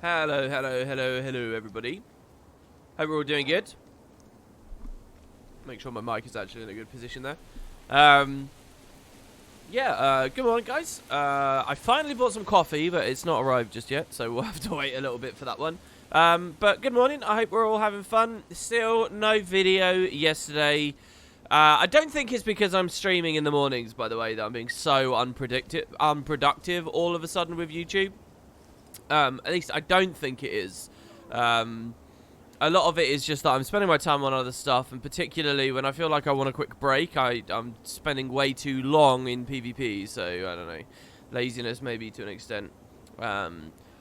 Hello, hello, hello, hello, everybody. Hope we're all doing good. Make sure my mic is actually in a good position there. Good morning, guys. I finally bought some coffee, but it's not arrived just yet, so we'll have to wait a little bit for that one. But good morning. I hope we're all having fun. Still no video yesterday. I don't think it's because I'm streaming in the mornings, by the way, that I'm being so unproductive all of a sudden with YouTube. At least I don't think it is. A lot of it is just that I'm spending my time on other stuff, and particularly when I feel like I want a quick break, I'm spending way too long in PvP, so I don't know. Laziness maybe to an extent.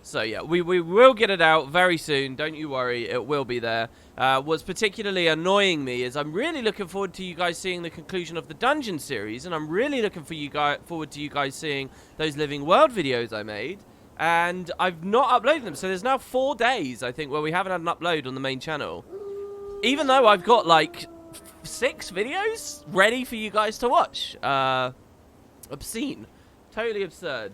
So yeah, we will get it out very soon, don't you worry, it will be there. What's particularly annoying me is I'm really looking forward to you guys seeing the conclusion of the Dungeon series, and I'm really looking forward to you guys seeing those Living World videos I made. And I've not uploaded them, so there's now 4 days, I think, where we haven't had an upload on the main channel. Even though I've got, like, 6 videos ready for you guys to watch. Obscene. Totally absurd.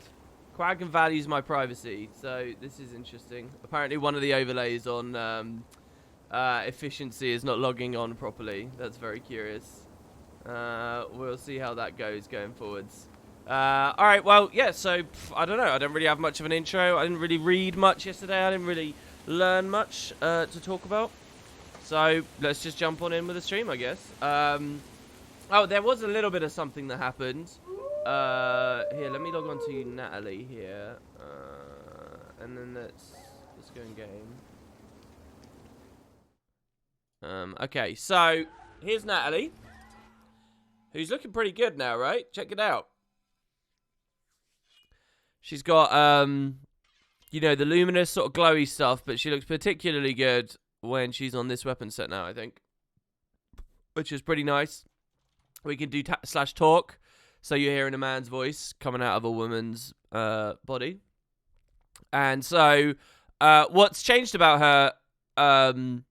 Kraken values my privacy, so this is interesting. Apparently one of the overlays on efficiency is not logging on properly. That's very curious. We'll see how that goes going forwards. Alright, well, yeah, so, I don't know, I don't really have much of an intro, I didn't really read much yesterday, I didn't really learn much, to talk about, so, let's just jump on in with the stream, I guess. Oh, there was a little bit of something that happened, here, let me log on to Natalie here, and then let's go in game. Okay, so, here's Natalie, who's looking pretty good now, right? Check it out. She's got, you know, the luminous sort of glowy stuff, but she looks particularly good when she's on this weapon set now, I think. Which is pretty nice. We can do /talk, so you're hearing a man's voice coming out of a woman's body. And so, what's changed about her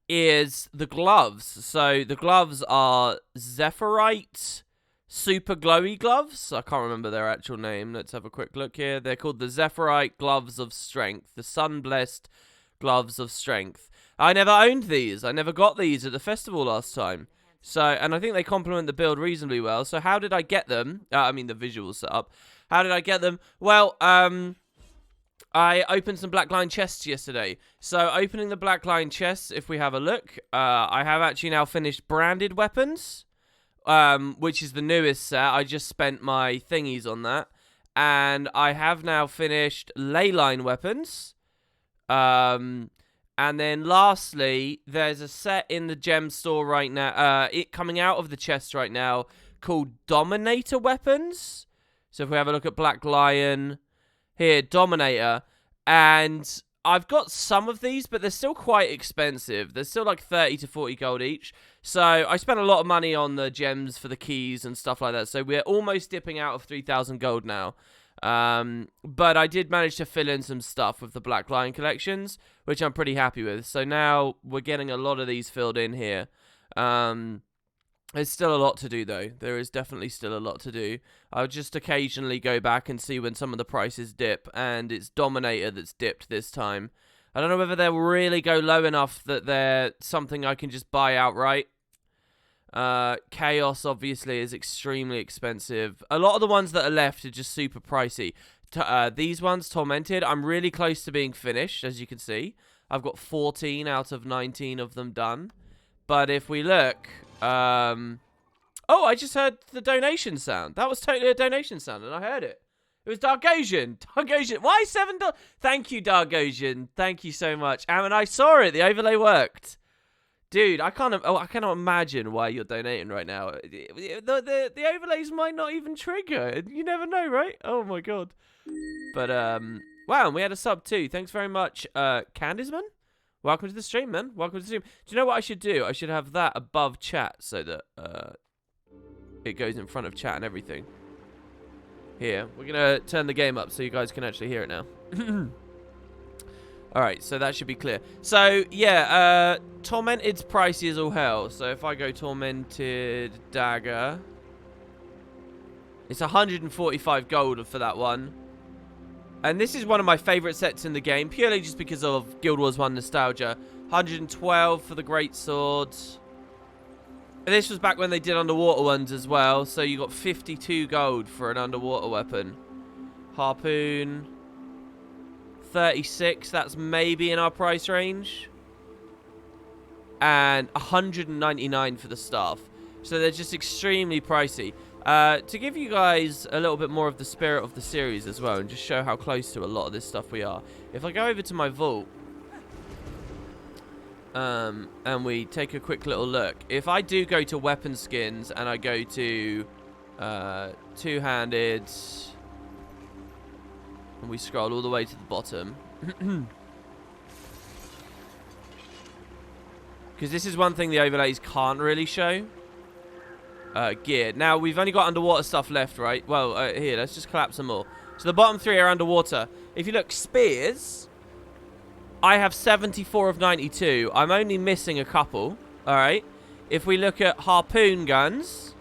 is the gloves. So, the gloves are Zephyrite super glowy gloves. I can't remember their actual name. Let's have a quick look here. They're called the Zephyrite Gloves of Strength. The Sun-Blessed Gloves of Strength. I never owned these. I never got these at the festival last time. So, and I think they complement the build reasonably well. So how did I get them? I mean, the visual setup. How did I get them? Well, I opened some Blackline chests yesterday. So opening the Blackline chests, if we have a look, I have actually now finished branded weapons. Which is the newest set. I just spent my thingies on that. And I have now finished leyline weapons. And then lastly, there's a set in the gem store right now, it coming out of the chest right now, called Dominator weapons. So if we have a look at Black Lion, here, Dominator. And I've got some of these, but they're still quite expensive. They're still like 30 to 40 gold each. So I spent a lot of money on the gems for the keys and stuff like that. So we're almost dipping out of 3,000 gold now. But I did manage to fill in some stuff with the Black Lion collections, which I'm pretty happy with. So now we're getting a lot of these filled in here. There's still a lot to do, though. There is definitely still a lot to do. I'll just occasionally go back and see when some of the prices dip, and it's Dominator that's dipped this time. I don't know whether they'll really go low enough that they're something I can just buy outright. Chaos, obviously, is extremely expensive. A lot of the ones that are left are just super pricey. These ones, Tormented, I'm really close to being finished, as you can see. I've got 14 out of 19 of them done. But if we look... oh, I just heard the donation sound. That was totally a donation sound, and I heard it. It was Dargosian. Dargosian. Why $7? Thank you, Dargosian. Thank you so much. And I saw it. The overlay worked. Dude, I cannot imagine why you're donating right now. The overlays might not even trigger. You never know, right? Oh, my God. But, wow, and we had a sub, too. Thanks very much, Candiceman. Welcome to the stream, man. Welcome to the stream. Do you know what I should do? I should have that above chat so that it goes in front of chat and everything. Here, we're going to turn the game up so you guys can actually hear it now. Alright, so that should be clear. So, yeah, Tormented's pricey as all hell. So if I go Tormented Dagger, it's 145 gold for that one. And this is one of my favourite sets in the game, purely just because of Guild Wars 1 nostalgia. 112 for the Great Sword. And this was back when they did underwater ones as well, so you got 52 gold for an underwater weapon. Harpoon. 36, that's maybe in our price range. And 199 for the staff. So they're just extremely pricey. To give you guys a little bit more of the spirit of the series as well, and just show how close to a lot of this stuff we are. If I go over to my vault, and we take a quick little look. If I do go to weapon skins, and I go to two-handed, and we scroll all the way to the bottom. Because this is one thing the overlays can't really show. Gear. Now, we've only got underwater stuff left, right? Well, here, let's just collapse them all. So the bottom 3 are underwater. If you look, spears, I have 74 of 92. I'm only missing a couple, alright? If we look at harpoon guns,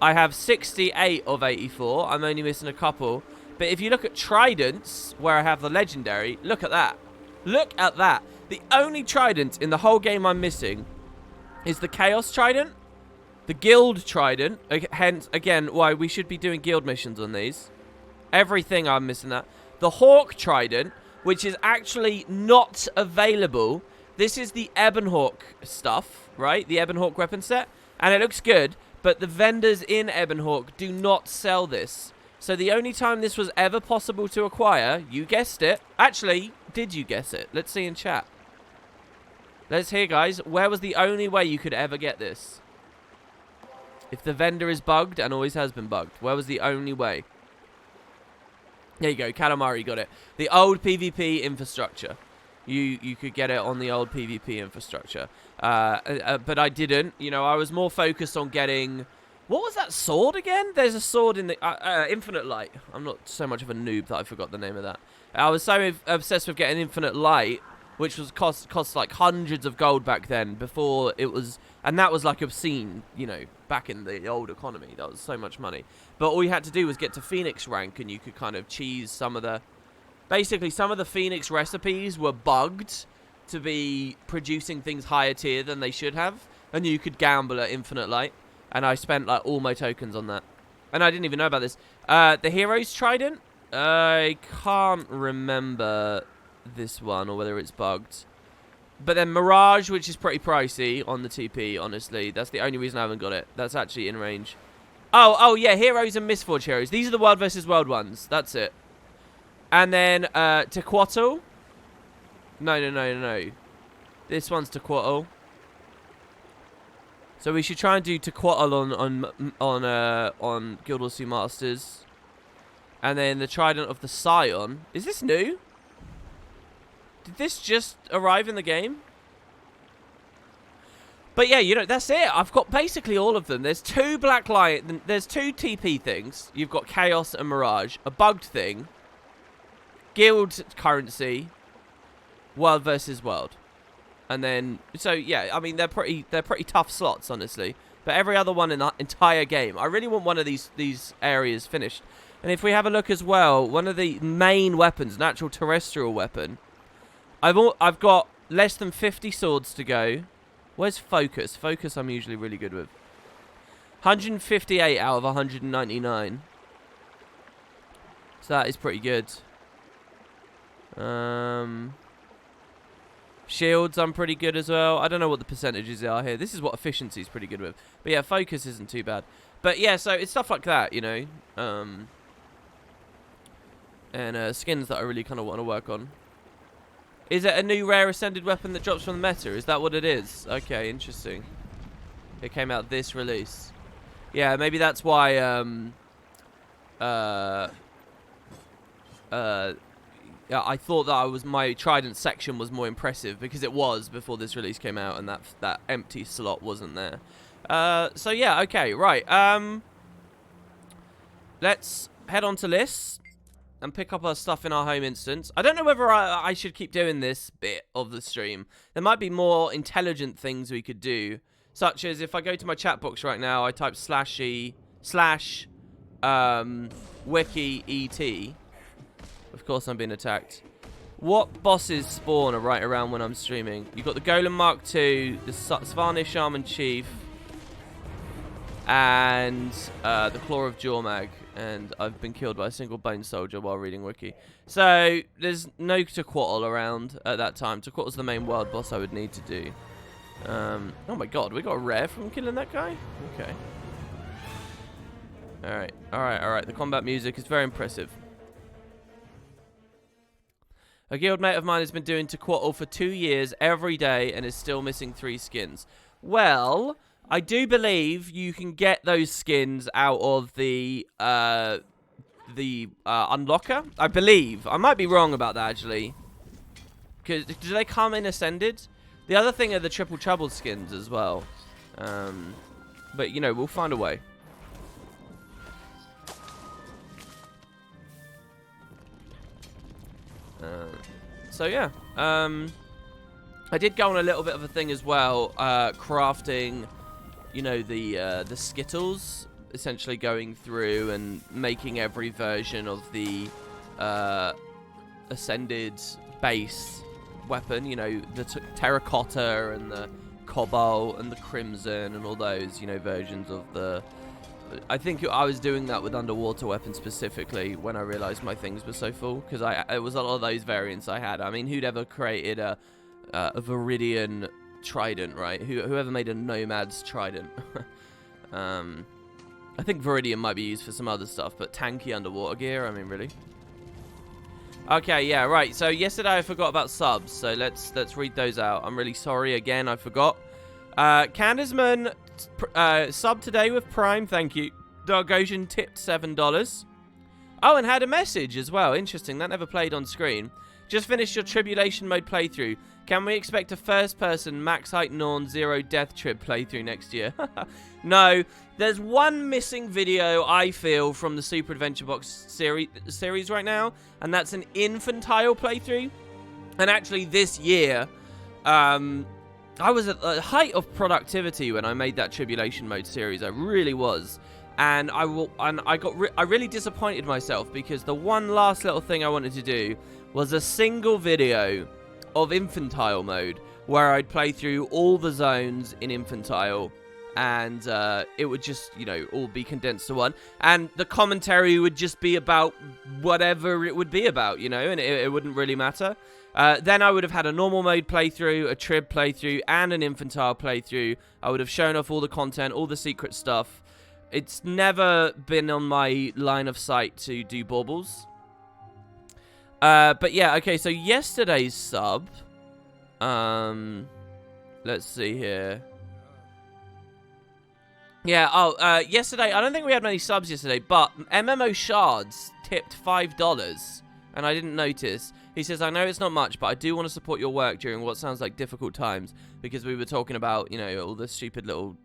I have 68 of 84. I'm only missing a couple. But if you look at tridents, where I have the legendary, look at that. Look at that. The only trident in the whole game I'm missing is the Chaos Trident. The Guild Trident, hence, again, why we should be doing guild missions on these. Everything I'm missing that. The Hawk Trident, which is actually not available. This is the Ebonhawk stuff, right? The Ebonhawk weapon set. And it looks good, but the vendors in Ebonhawk do not sell this. So the only time this was ever possible to acquire, you guessed it. Actually, did you guess it? Let's see in chat. Let's hear, guys. Where was the only way you could ever get this? If the vendor is bugged, and always has been bugged, where was the only way? There you go, Calamari got it. The old PvP infrastructure. You could get it on the old PvP infrastructure. But I didn't. You know, I was more focused on getting... What was that sword again? There's a sword in the... Infinite Light. I'm not so much of a noob that I forgot the name of that. I was so obsessed with getting Infinite Light, which was cost like hundreds of gold back then, before it was... And that was like obscene, you know, back in the old economy. That was so much money. But all you had to do was get to Phoenix rank, and you could kind of cheese some of the... Basically, some of the Phoenix recipes were bugged to be producing things higher tier than they should have. And you could gamble at Infinite Light. And I spent like all my tokens on that. And I didn't even know about this. The Hero's Trident? I can't remember this one or whether it's bugged. But then Mirage, which is pretty pricey on the TP, honestly. That's the only reason I haven't got it. That's actually in range. Oh, yeah, Heroes and Mistforge Heroes. These are the World versus World ones. That's it. And then Tequatl. No. This one's Tequatl. So we should try and do Tequatl on Guild Wars 2 Masters. And then the Trident of the Scion. Is this new? Did this just arrive in the game? But yeah, you know, that's it. I've got basically all of them. There's 2 Black Lion. There's 2 TP things. You've got Chaos and Mirage. A bugged thing. Guild currency. World versus World. And then, so yeah, I mean, they're pretty tough slots, honestly. But every other one in the entire game. I really want one of these areas finished. And if we have a look as well, one of the main weapons, natural terrestrial weapon. I've got less than 50 swords to go. Where's Focus? Focus I'm usually really good with. 158 out of 199. So that is pretty good. Shields I'm pretty good as well. I don't know what the percentages are here. This is what efficiency is pretty good with. But yeah, Focus isn't too bad. But yeah, so it's stuff like that, you know. And skins that I really kind of want to work on. Is it a new rare ascended weapon that drops from the meta? Is that what it is? Okay, interesting. It came out this release. Yeah, maybe that's why yeah, I thought that my Trident section was more impressive, because it was before this release came out, and that empty slot wasn't there. So yeah, okay, right. Let's head on to lists and pick up our stuff in our home instance. I don't know whether I should keep doing this bit of the stream. There might be more intelligent things we could do, such as if I go to my chat box right now, I type /e/wiki et. Of course I'm being attacked. What bosses spawn are right around when I'm streaming? You've got the Golem Mark II, the Svanir Shaman Chief, and the Claw of Jormag. And I've been killed by a single Bone Soldier while reading Wiki. So, there's no Tequatl around at that time. Tequatl's the main world boss I would need to do. Oh my god, we got a rare from killing that guy? Okay. Alright, alright, alright. The combat music is very impressive. A guildmate of mine has been doing Tequatl for 2 years every day and is still missing 3 skins. Well, I do believe you can get those skins out of the unlocker. I believe. I might be wrong about that, actually. Because do they come in Ascended? The other thing are the Triple Trouble skins as well. But, you know, we'll find a way. So yeah, I did go on a little bit of a thing as well, crafting, you know, the Skittles, essentially going through and making every version of the Ascended base weapon, you know, the Terracotta and the Cobalt and the Crimson and all those, you know, versions of the... I think I was doing that with underwater weapons specifically when I realized my things were so full, because it was a lot of those variants I had. I mean, who'd ever created a Viridian trident, right? Whoever made a Nomad's trident? I think Viridian might be used for some other stuff, but tanky underwater gear, I mean, really? Okay, yeah, right. So yesterday I forgot about subs, so let's read those out. I'm really sorry again, I forgot. Candisman sub today with Prime, thank you. Dargosian tipped $7. Oh, and had a message as well. Interesting, that never played on screen. Just finished your Tribulation Mode playthrough. Can we expect a first-person Max Height Norn Zero Death Trib playthrough next year? No, there's one missing video, I feel, from the Super Adventure Box series right now, and that's an infantile playthrough. And actually, this year, I was at the height of productivity when I made that Tribulation Mode series. I really was, and I really disappointed myself because the one last little thing I wanted to do was a single video of infantile mode where I'd play through all the zones in infantile, and it would just, you know, all be condensed to one, and the commentary would just be about whatever it would be about, you know, and it wouldn't really matter. Then I would have had a normal mode playthrough, a trib playthrough, and an infantile playthrough. I would have shown off all the content, all the secret stuff. It's never been on my line of sight to do baubles. But yeah, okay, so yesterday's sub. Let's see here. Yeah, yesterday, I don't think we had many subs yesterday, but MMO Shards tipped $5, and I didn't notice. He says, I know it's not much, but I do want to support your work during what sounds like difficult times, because we were talking about, you know, all the stupid little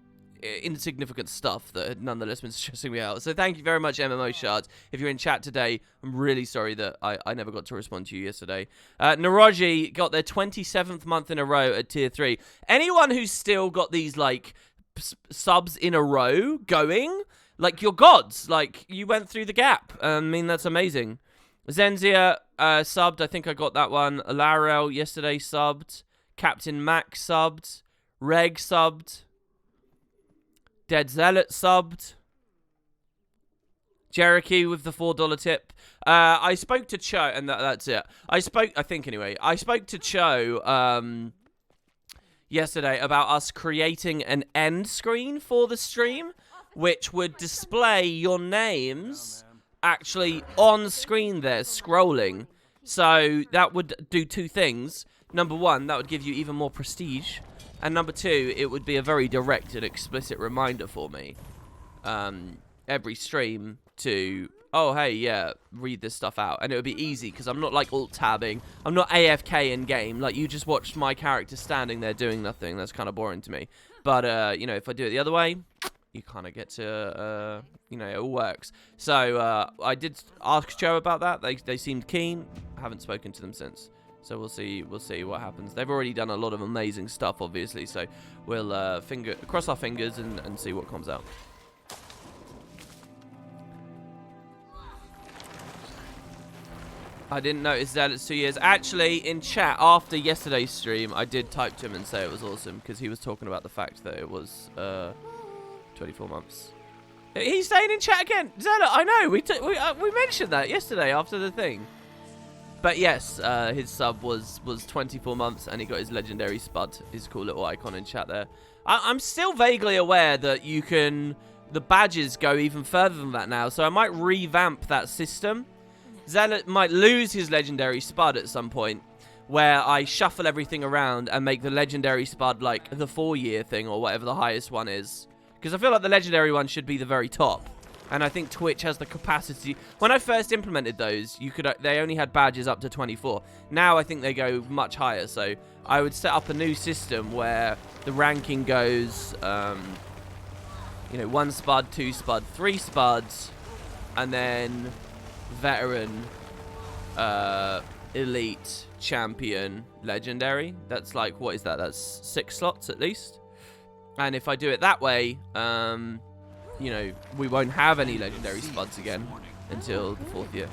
insignificant stuff that had nonetheless been stressing me out. So thank you very much, MMO Shards. If you're in chat today, I'm really sorry that I never got to respond to you yesterday. Naraji got their 27th month in a row at tier 3. Anyone who's still got these, like, subs in a row going, like, you're gods. Like, you went through the gap. I mean, that's amazing. Zenzia subbed. I think I got that one. Alarel yesterday subbed. Captain Max subbed. Reg subbed. Dead Zealot subbed. Cherokee with the $4 tip. I spoke to Cho, and that's it. I think anyway. I spoke to Cho yesterday about us creating an end screen for the stream, which would display your names actually on screen there, scrolling. So that would do two things. Number one, that would give you even more prestige. And number two, it would be a very direct and explicit reminder for me every stream to, oh, hey, yeah, read this stuff out. And it would be easy because I'm not, like, alt-tabbing. I'm not AFK in-game. Like, you just watched my character standing there doing nothing. That's kind of boring to me. But, you know, if I do it the other way, you kind of get to, you know, it all works. So, I did ask Joe about that. They seemed keen. I haven't spoken to them since. So we'll see what happens. They've already done a lot of amazing stuff, obviously. So we'll cross our fingers and see what comes out. I didn't notice Zealot's 2 years. Actually, in chat, after yesterday's stream, I did type to him and say it was awesome, because he was talking about the fact that it was 24 months. He's staying in chat again. Zealot, I know. We mentioned that yesterday after the thing. But yes, his sub was 24 months, and he got his legendary Spud, his cool little icon in chat there. I'm still vaguely aware that you can... The badges go even further than that now, so I might revamp that system. Zealot might lose his legendary Spud at some point, where I shuffle everything around and make the legendary Spud like the 4-year thing or whatever the highest one is. Because I feel like the legendary one should be the very top. And I think Twitch has the capacity. When I first implemented those, they only had badges up to 24. Now I think they go much higher. So I would set up a new system where the ranking goes, 1 Spud, 2 Spud, 3 Spuds, and then veteran, elite, champion, legendary. That's like, what is that? That's 6 slots at least. And if I do it that way, we won't have any legendary Spuds again until the 4th year.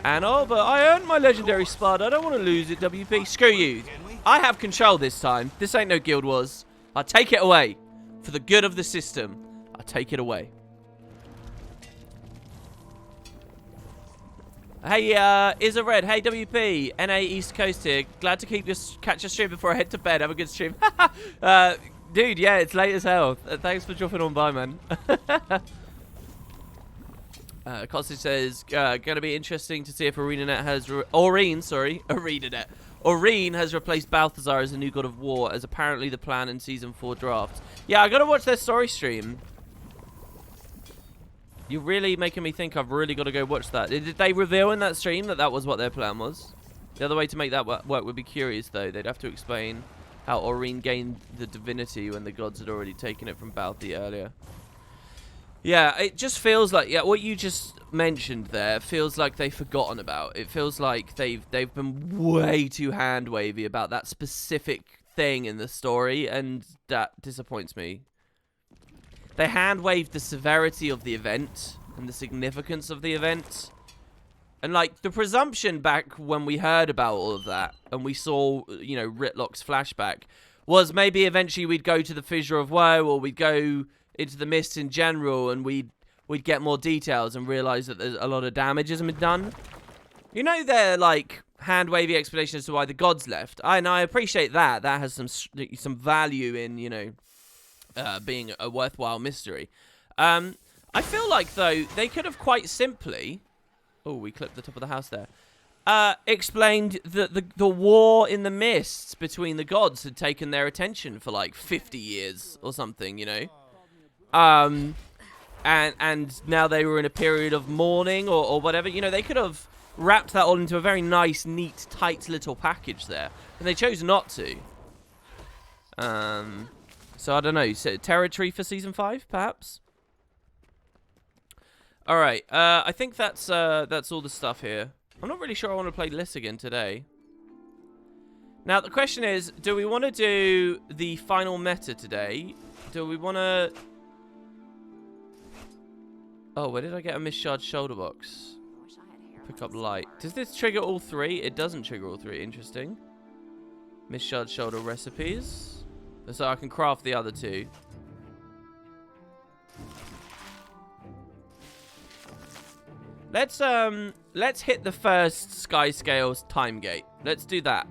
And but I earned my legendary Spud. I don't want to lose it, WP. Screw you. I have control this time. This ain't no Guild Wars. I take it away. For the good of the system, I take it away. Hey, Is a Red. Hey, WP. NA East Coast here. Glad to catch your stream before I head to bed. Have a good stream. Dude, yeah, it's late as hell. Thanks for dropping on by, man. Costage says, gonna be interesting to see if ArenaNet has... ArenaNet. Aurene has replaced Balthazar as the new God of War, as apparently the plan in Season 4 drafts. Yeah, I gotta watch their story stream. You're really making me think I've really got to go watch that. Did they reveal in that stream that was what their plan was? The other way to make that work would be curious, though. They'd have to explain how Aurene gained the divinity when the gods had already taken it from Balthi earlier. Yeah, it just feels like, what you just mentioned there feels like they've forgotten about. It feels like they've been way too hand-wavy about that specific thing in the story, and that disappoints me. They hand-waved the severity of the event and the significance of the event. And, like, the presumption back when we heard about all of that and we saw, Ritlock's flashback was maybe eventually we'd go to the Fissure of Woe, or we'd go into the Mist in general, and we'd get more details and realise that there's a lot of damage hasn't been done. Their, like, hand-wavy explanation as to why the gods left. And I appreciate that. That has some value in, being a worthwhile mystery. I feel like, though, they could have quite simply... Oh, we clipped the top of the house there. Explained that the war in the mists between the gods had taken their attention for, like, 50 years or something, And now they were in a period of mourning or whatever. They could have wrapped that all into a very nice, neat, tight little package there. And they chose not to. So I don't know. Territory for Season 5, perhaps? Alright, I think that's all the stuff here. I'm not really sure I want to play Liss again today. Now, the question is, do we want to do the final meta today? Do we want to... Oh, where did I get a mischarged shoulder box? Pick up light. Does this trigger all 3? It doesn't trigger all 3. Interesting. Mischarged shoulder recipes. So I can craft the other 2. Let's hit the first Skyscale's time gate. Let's do that.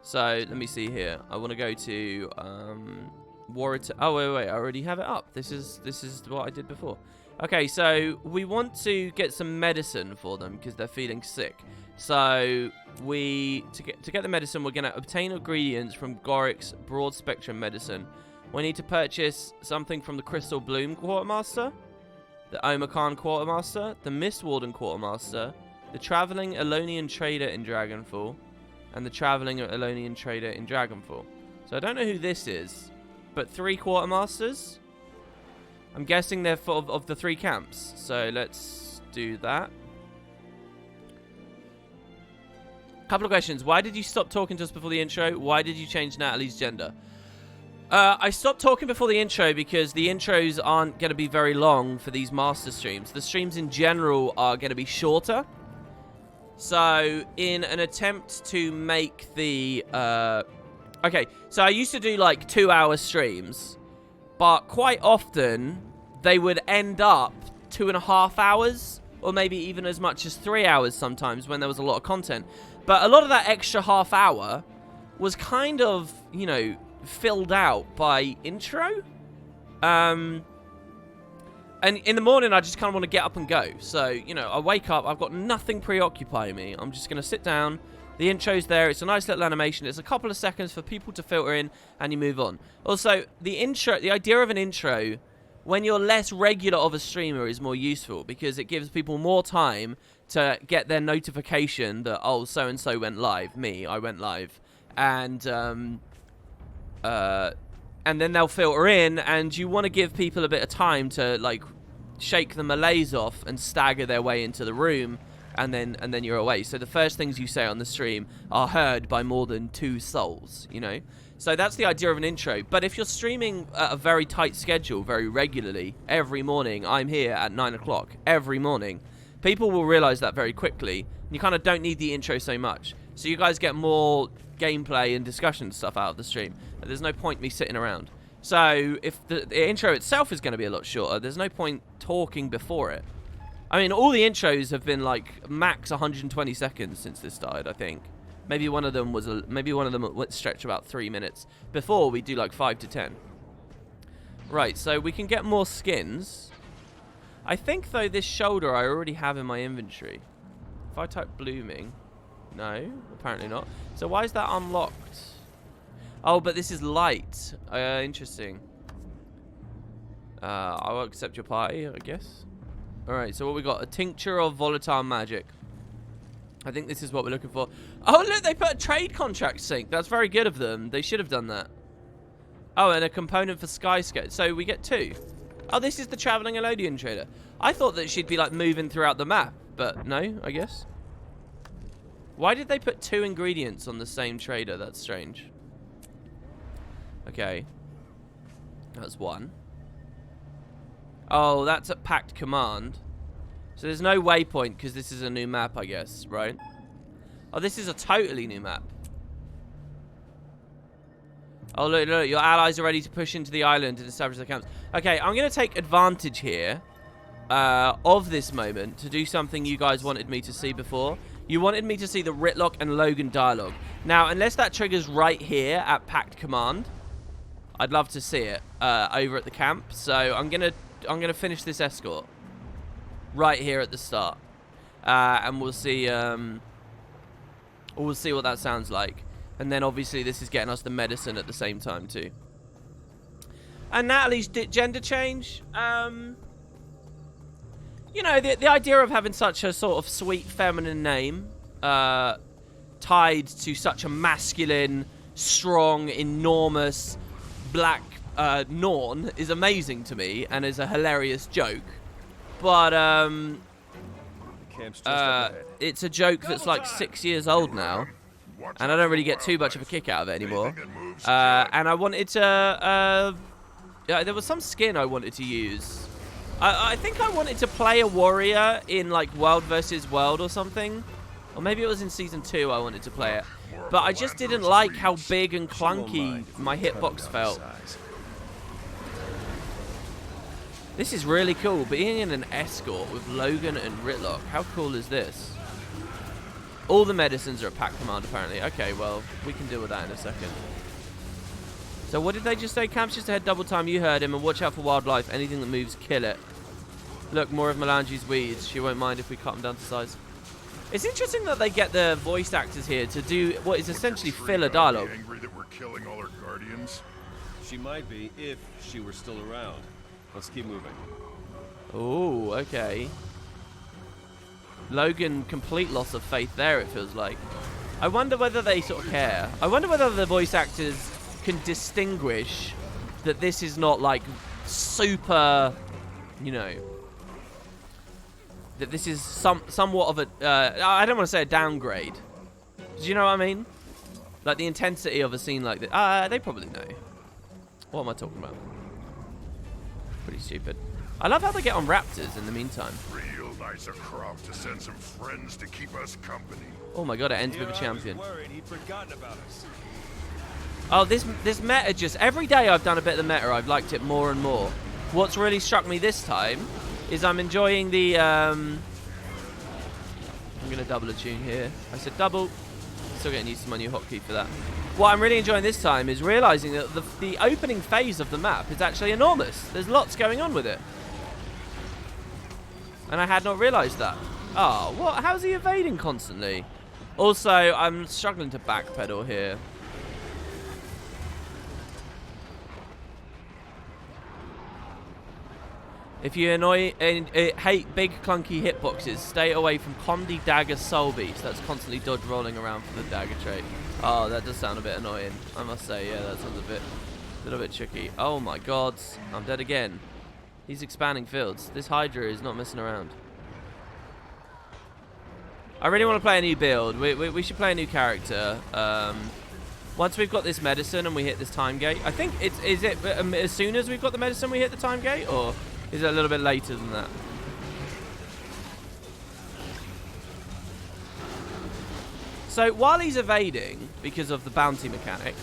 So let me see here. I want to go to Warrior. Oh wait, I already have it up. This is what I did before. Okay, so we want to get some medicine for them because they're feeling sick. So to get the medicine, we're gonna obtain ingredients from Gorik's broad spectrum medicine. We need to purchase something from the Crystal Bloom Quartermaster, the Omakhan Quartermaster, the Mistwarden Quartermaster, the Traveling Elonian Trader in Dragonfall, and the Traveling Elonian Trader in Dragonfall. So I don't know who this is, but 3 Quartermasters. I'm guessing they're of the 3 camps. So let's do that. Couple of questions. Why did you stop talking to us before the intro? Why did you change Natalie's gender? I stopped talking before the intro because the intros aren't going to be very long for these master streams. The streams in general are going to be shorter. So, in an attempt to make the... okay, so I used to do, like, 2-hour streams. But quite often, they would end up 2.5 hours. Or maybe even as much as 3 hours sometimes when there was a lot of content. But a lot of that extra half hour was kind of, you know, filled out by intro. And in the morning, I just kind of want to get up and go. So, you know, I wake up, I've got nothing preoccupying me. I'm just going to sit down. The intro's there. It's a nice little animation. It's a couple of seconds for people to filter in, and you move on. Also, the idea of an intro, when you're less regular of a streamer, is more useful because it gives people more time to get their notification that, oh, so-and-so went live. Me, I went live. And then they'll filter in, and you want to give people a bit of time to, like, shake the malaise off and stagger their way into the room, and then you're away. So the first things you say on the stream are heard by more than 2 souls, you know? So that's the idea of an intro. But if you're streaming at a very tight schedule, very regularly, every morning, I'm here at 9 o'clock, every morning, people will realize that very quickly. And you kind of don't need the intro so much. So you guys get more gameplay and discussion stuff out of the stream. And there's no point me sitting around. So if the intro itself is going to be a lot shorter, there's no point talking before it. I mean, all the intros have been like max 120 seconds since this started, I think. Maybe one of them was stretched about 3 minutes. Before, we do like 5 to 10. Right, so we can get more skins. I think, though, this shoulder I already have in my inventory. If I type blooming... No, apparently not. So why is that unlocked? Oh, but this is light. Interesting. I will accept your party, I guess. Alright, so what we got? A tincture of volatile magic. I think this is what we're looking for. Oh, look, they put a trade contract sync. That's very good of them. They should have done that. Oh, and a component for Skyscape. So we get 2. Oh, this is the traveling Elodian trader. I thought that she'd be, like, moving throughout the map. But no, I guess. Why did they put 2 ingredients on the same trader? That's strange. Okay. That's 1. Oh, that's at Pact Command. So there's no waypoint because this is a new map, I guess, right? Oh, this is a totally new map. Oh, look, look, your allies are ready to push into the island and establish their camps. Okay, I'm going to take advantage here of this moment to do something you guys wanted me to see before. You wanted me to see the Rytlock and Logan dialogue. Now, unless that triggers right here at Pact Command, I'd love to see it over at the camp. So I'm gonna finish this escort right here at the start, and we'll see what that sounds like. And then obviously this is getting us the medicine at the same time too. And Natalie's gender change. You know, the idea of having such a sort of sweet feminine name tied to such a masculine, strong, enormous black Norn is amazing to me and is a hilarious joke. But it's a joke that's like 6 years old now, and I don't really get too much of a kick out of it anymore. And I wanted to there was some skin I wanted to use. I think I wanted to play a warrior in like World vs. World or something. Or maybe it was in Season 2 I wanted to play it. But I just didn't like how big and clunky my hitbox felt. This is really cool. Being in an escort with Logan and Rytlock. How cool is this? All the medicines are at Pact Command apparently. Okay, well, we can deal with that in a second. So what did they just say? Camp's just ahead double time. You heard him. And watch out for wildlife. Anything that moves, kill it. Look, more of Melange's weeds. She won't mind if we cut them down to size. It's interesting that they get the voice actors here to do what is essentially filler dialogue. Angry that we're killing all our guardians? She might be if she were still around. Let's keep moving. Oh, okay. Logan, complete loss of faith there, it feels like. I wonder whether they sort of care. I wonder whether the voice actors can distinguish that this is not like super, you know, that this is somewhat of a, I don't want to say a downgrade. Do you know what I mean? Like the intensity of a scene like this. They probably know. What am I talking about? Pretty stupid. I love how they get on raptors in the meantime. Real nice of Croft to send some friends to keep us company. Oh my god, it ends with a Yeah, champion. I was worried he'd forgotten about us. Oh, this meta just... Every day I've done a bit of the meta, I've liked it more and more. What's really struck me this time is I'm enjoying the... I'm going to double a tune here. I said double. Still getting used to my new hotkey for that. What I'm really enjoying this time is realising that the opening phase of the map is actually enormous. There's lots going on with it. And I had not realised that. Oh, what? How's he evading constantly? Also, I'm struggling to backpedal here. If you hate big clunky hitboxes, stay away from Condi Dagger Soul Beast. That's constantly dodge rolling around for the dagger trait. Oh, that does sound a bit annoying, I must say. Yeah, that sounds a little bit tricky. Oh my god, I'm dead again. He's expanding fields. This Hydra is not messing around. I really want to play a new build. We should play a new character. Once we've got this medicine and we hit this time gate, I think is it as soon as we've got the medicine we hit the time gate, or is it a little bit later than that? So while he's evading because of the bounty mechanic,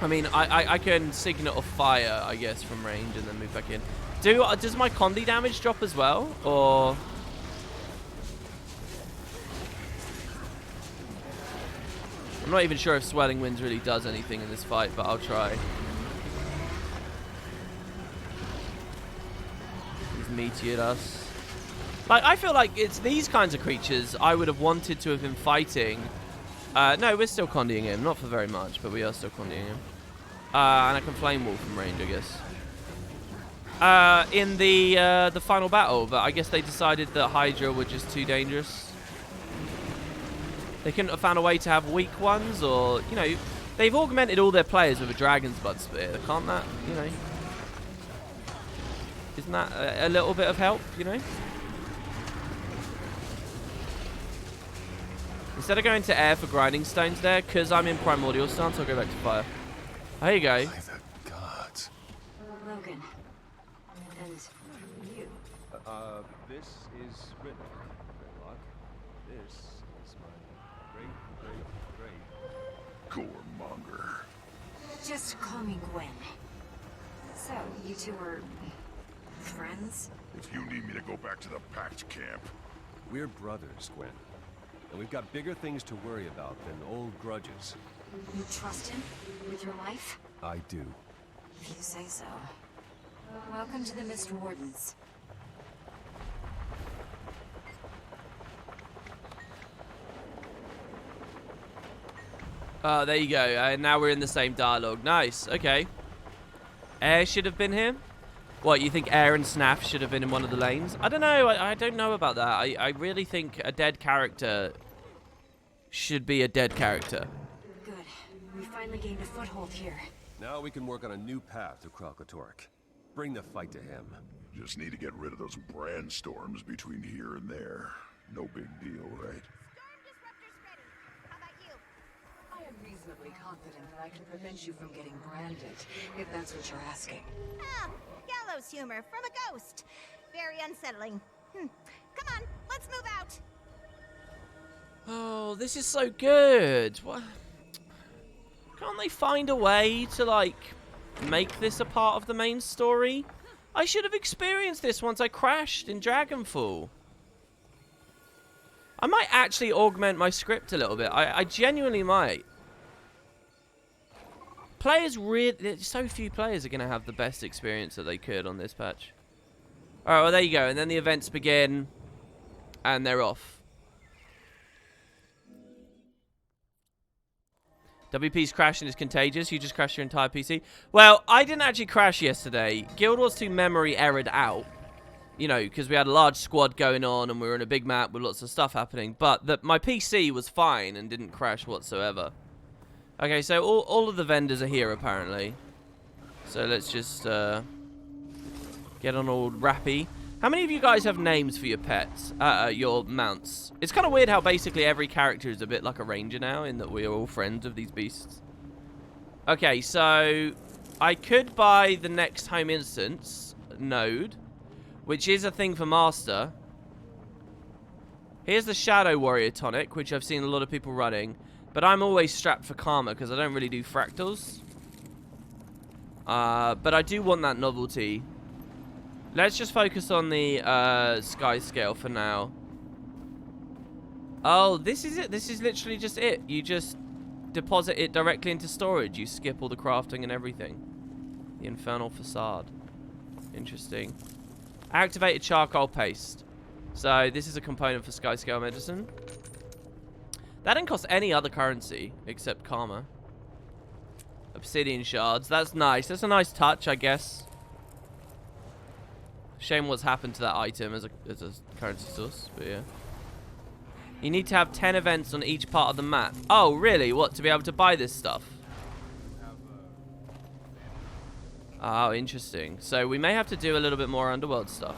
I mean, I can signal off fire, I guess, from range and then move back in. Does my Condi damage drop as well, or? I'm not even sure if Swelling Winds really does anything in this fight, but I'll try. He's meteored us. Like, I feel like it's these kinds of creatures I would have wanted to have been fighting. No, we're still condying him. Not for very much, but we are still condying him. And I can Flame Wall from range, I guess. In the final battle, but I guess they decided that Hydra were just too dangerous. They couldn't have found a way to have weak ones, or, you know, they've augmented all their players with a Dragon's Blood Spear. Can't that, you know? Isn't that a little bit of help, you know? Instead of going to air for grinding stones there, because I'm in primordial stance, I'll go back to fire. There you go. By the gods. Logan. And you. This is written. Gridlock. This is my great. Goremonger. Just call me Gwen. So, you two were friends? If you need me to go back to the Pact camp. We're brothers, Gwen. And we've got bigger things to worry about than old grudges. You trust him with your life? I do. If you say so. Welcome to the Mist Wardens. There you go. Now we're in the same dialogue. Nice. Okay. Air should have been here. What, you think Air and Snaff should have been in one of the lanes? I don't know. I don't know about that. I really think a dead character should be a dead character. Good. We finally gained a foothold here. Now we can work on a new path to Kralkatorrik. Bring the fight to him. Just need to get rid of those brand storms between here and there. No big deal, right? I am reasonably confident that I can prevent you from getting branded, if that's what you're asking. Ah, gallows humor from a ghost. Very unsettling. Come on, let's move out. Oh, this is so good. What? Can't they find a way to, like, make this a part of the main story? I should have experienced this once I crashed in Dragonfall. I might actually augment my script a little bit. I genuinely might. Players really... So few players are going to have the best experience that they could on this patch. Alright, well, there you go. And then the events begin. And they're off. WP's crashing is contagious. You just crashed your entire PC. Well, I didn't actually crash yesterday. Guild Wars 2 memory errored out. You know, because we had a large squad going on and we were in a big map with lots of stuff happening. But my PC was fine and didn't crash whatsoever. Okay, so all of the vendors are here, apparently. So let's just get on old Rappy. How many of you guys have names for your pets? Your mounts? It's kind of weird how basically every character is a bit like a ranger now, in that we're all friends of these beasts. Okay, so I could buy the next home instance. node, which is a thing for Master. Here's the Shadow Warrior tonic, which I've seen a lot of people running. But I'm always strapped for Karma because I don't really do fractals. But I do want that novelty. Let's just focus on the Sky Scale for now. Oh, this is it. This is literally just it. You just deposit it directly into storage. You skip all the crafting and everything. The Infernal Facade. Interesting. Activated charcoal paste. So this is a component for Sky Scale Medicine. That didn't cost any other currency except Karma. Obsidian shards. That's nice. That's a nice touch, I guess. Shame what's happened to that item as a currency source, but yeah. You need to have 10 events on each part of the map. Oh, really? What, to be able to buy this stuff? Oh, interesting. So we may have to do a little bit more Underworld stuff.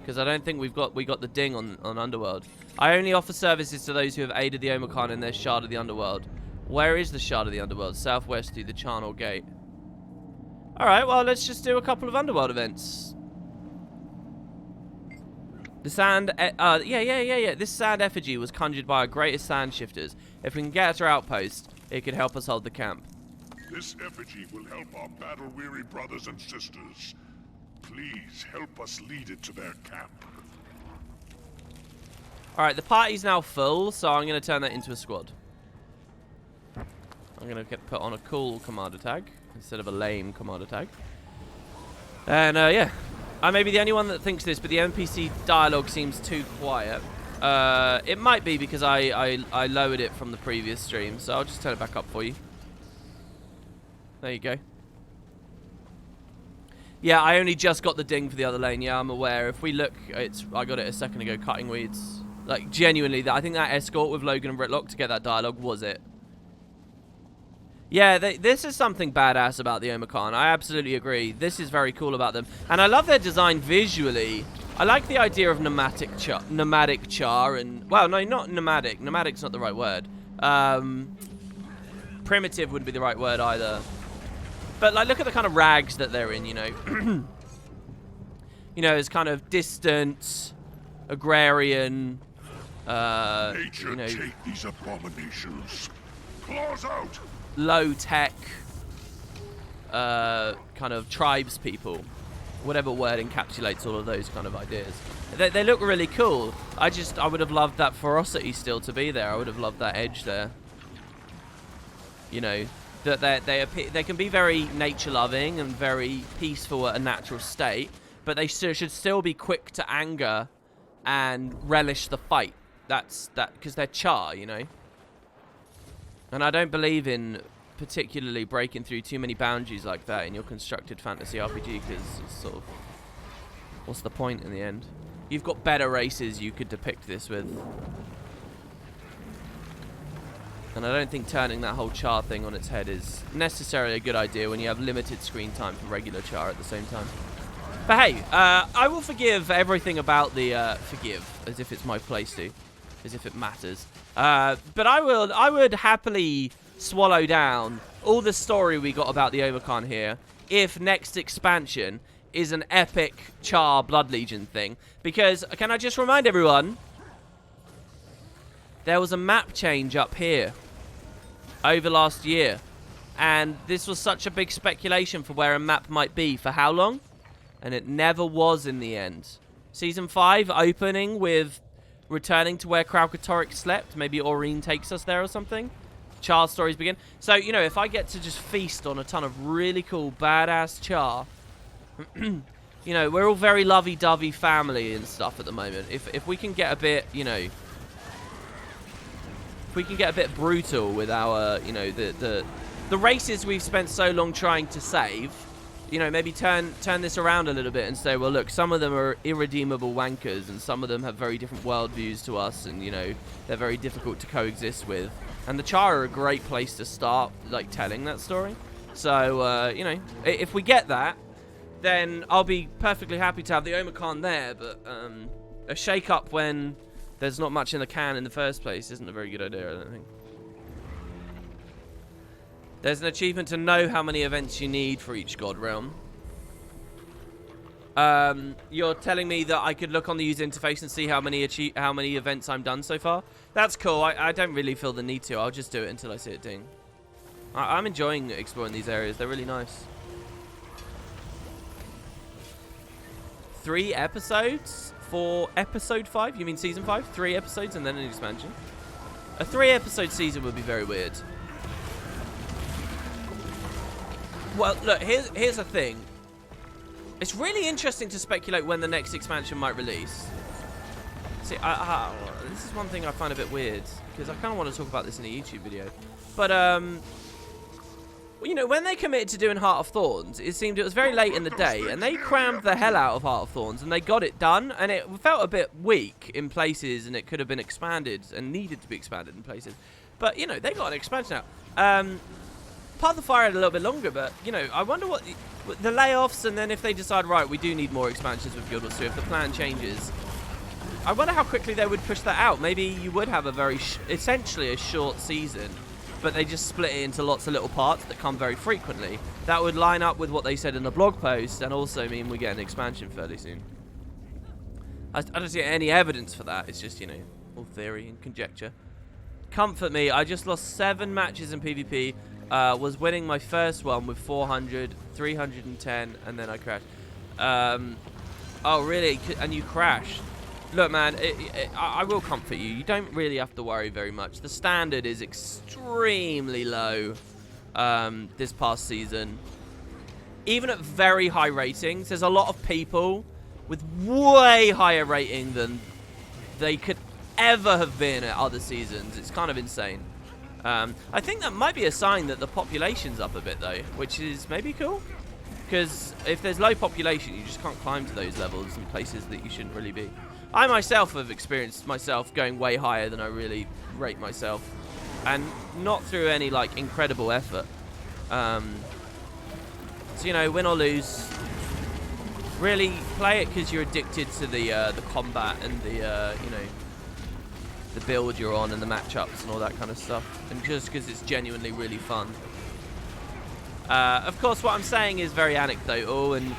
Because I don't think we got the ding on Underworld. I only offer services to those who have aided the Omicron in their Shard of the Underworld. Where is the Shard of the Underworld? Southwest through the Charnel Gate. Alright, well, let's just do a couple of Underworld events. The sand... yeah. This sand effigy was conjured by our greatest sand shifters. If we can get to our outpost, it could help us hold the camp. This effigy will help our battle-weary brothers and sisters. Please help us lead it to their camp. Alright, the party's now full, so I'm going to turn that into a squad. I'm going to put on a cool commander tag instead of a lame commander tag. And, yeah. I may be the only one that thinks this, but the NPC dialogue seems too quiet. It might be because I lowered it from the previous stream, so I'll just turn it back up for you. There you go. Yeah, I only just got the ding for the other lane. Yeah, I'm aware. If we look, I got it a second ago, cutting weeds. Like, genuinely, I think that escort with Logan and Ritlock to get that dialogue was it. Yeah, this is something badass about the Omicron. I absolutely agree. This is very cool about them. And I love their design visually. I like the idea of nomadic char and... Well, no, not nomadic. Nomadic's not the right word. Primitive wouldn't be the right word either. But, like, look at the kind of rags that they're in, you know. You know, it's kind of distant, agrarian, Nature, you know... take these abominations. Claws out! Low-tech, kind of tribes people. Whatever word encapsulates all of those kind of ideas. They look really cool. I would have loved that ferocity still to be there. I would have loved that edge there. You know, that they can be very nature-loving and very peaceful at a natural state, but they should still be quick to anger and relish the fight. That's because they're char, you know. And I don't believe in particularly breaking through too many boundaries like that in your constructed fantasy RPG, because it's sort of, what's the point in the end? You've got better races you could depict this with. And I don't think turning that whole char thing on its head is necessarily a good idea when you have limited screen time for regular char at the same time. But hey, I will forgive everything about the forgive, as if it's my place to, as if it matters. But I would happily swallow down all the story we got about the Omicron here if next expansion is an epic char Blood Legion thing. Because, can I just remind everyone, there was a map change up here over last year. And this was such a big speculation for where a map might be for how long? And it never was in the end. Season 5 opening with returning to where Kralkatorix slept. Maybe Aurene takes us there or something. Char stories begin. So, you know, if I get to just feast on a ton of really cool, badass char, you know, we're all very lovey-dovey family and stuff at the moment. If we can get a bit, you know, if we can get a bit brutal with our, you know, the races we've spent so long trying to save, you know, maybe turn this around a little bit and say, well, look, some of them are irredeemable wankers and some of them have very different worldviews to us and, you know, they're very difficult to coexist with. And the Char are a great place to start, like, telling that story. So, you know, if we get that, then I'll be perfectly happy to have the Omicron there. But a shake-up when there's not much in the can in the first place isn't a very good idea, I don't think. There's an achievement to know how many events you need for each God Realm. You're telling me that I could look on the user interface and see how many events I'm done so far. That's cool. I don't really feel the need to. I'll just do it until I see it ding. I'm enjoying exploring these areas. They're really nice. 3 episodes for episode 5? You mean season 5? 3 episodes and then an expansion? A 3-episode season would be very weird. Well, look, here's the thing. It's really interesting to speculate when the next expansion might release. See, this is one thing I find a bit weird, because I kind of want to talk about this in a YouTube video. But, you know, when they committed to doing Heart of Thorns, it seemed it was very late in the day, and they crammed the hell out of Heart of Thorns, and they got it done, and it felt a bit weak in places, and it could have been expanded, and needed to be expanded in places. But, you know, they got an expansion out. Path of Fire had a little bit longer, but, you know, I wonder what the layoffs, and then if they decide, right, we do need more expansions with Guild Wars 2, if the plan changes, I wonder how quickly they would push that out. Maybe you would have a very, essentially a short season, but they just split it into lots of little parts that come very frequently. That would line up with what they said in the blog post, and also mean we get an expansion fairly soon. I don't see any evidence for that. It's just, you know, all theory and conjecture. Comfort me, I just lost 7 matches in PvP. Was winning my first one with 400, 310, and then I crashed. Oh, really? And you crashed? Look, man, I will comfort you. You don't really have to worry very much. The standard is extremely low this past season. Even at very high ratings, there's a lot of people with way higher rating than they could ever have been at other seasons. It's kind of insane. I think that might be a sign that the population's up a bit, though, which is maybe cool. Because if there's low population, you just can't climb to those levels in places that you shouldn't really be. I myself have experienced myself going way higher than I really rate myself. And not through any, like, incredible effort. So, you know, win or lose, really play it because you're addicted to the combat and the, you know, the build you're on and the matchups and all that kind of stuff, and just because it's genuinely really fun. Of course, what I'm saying is very anecdotal, and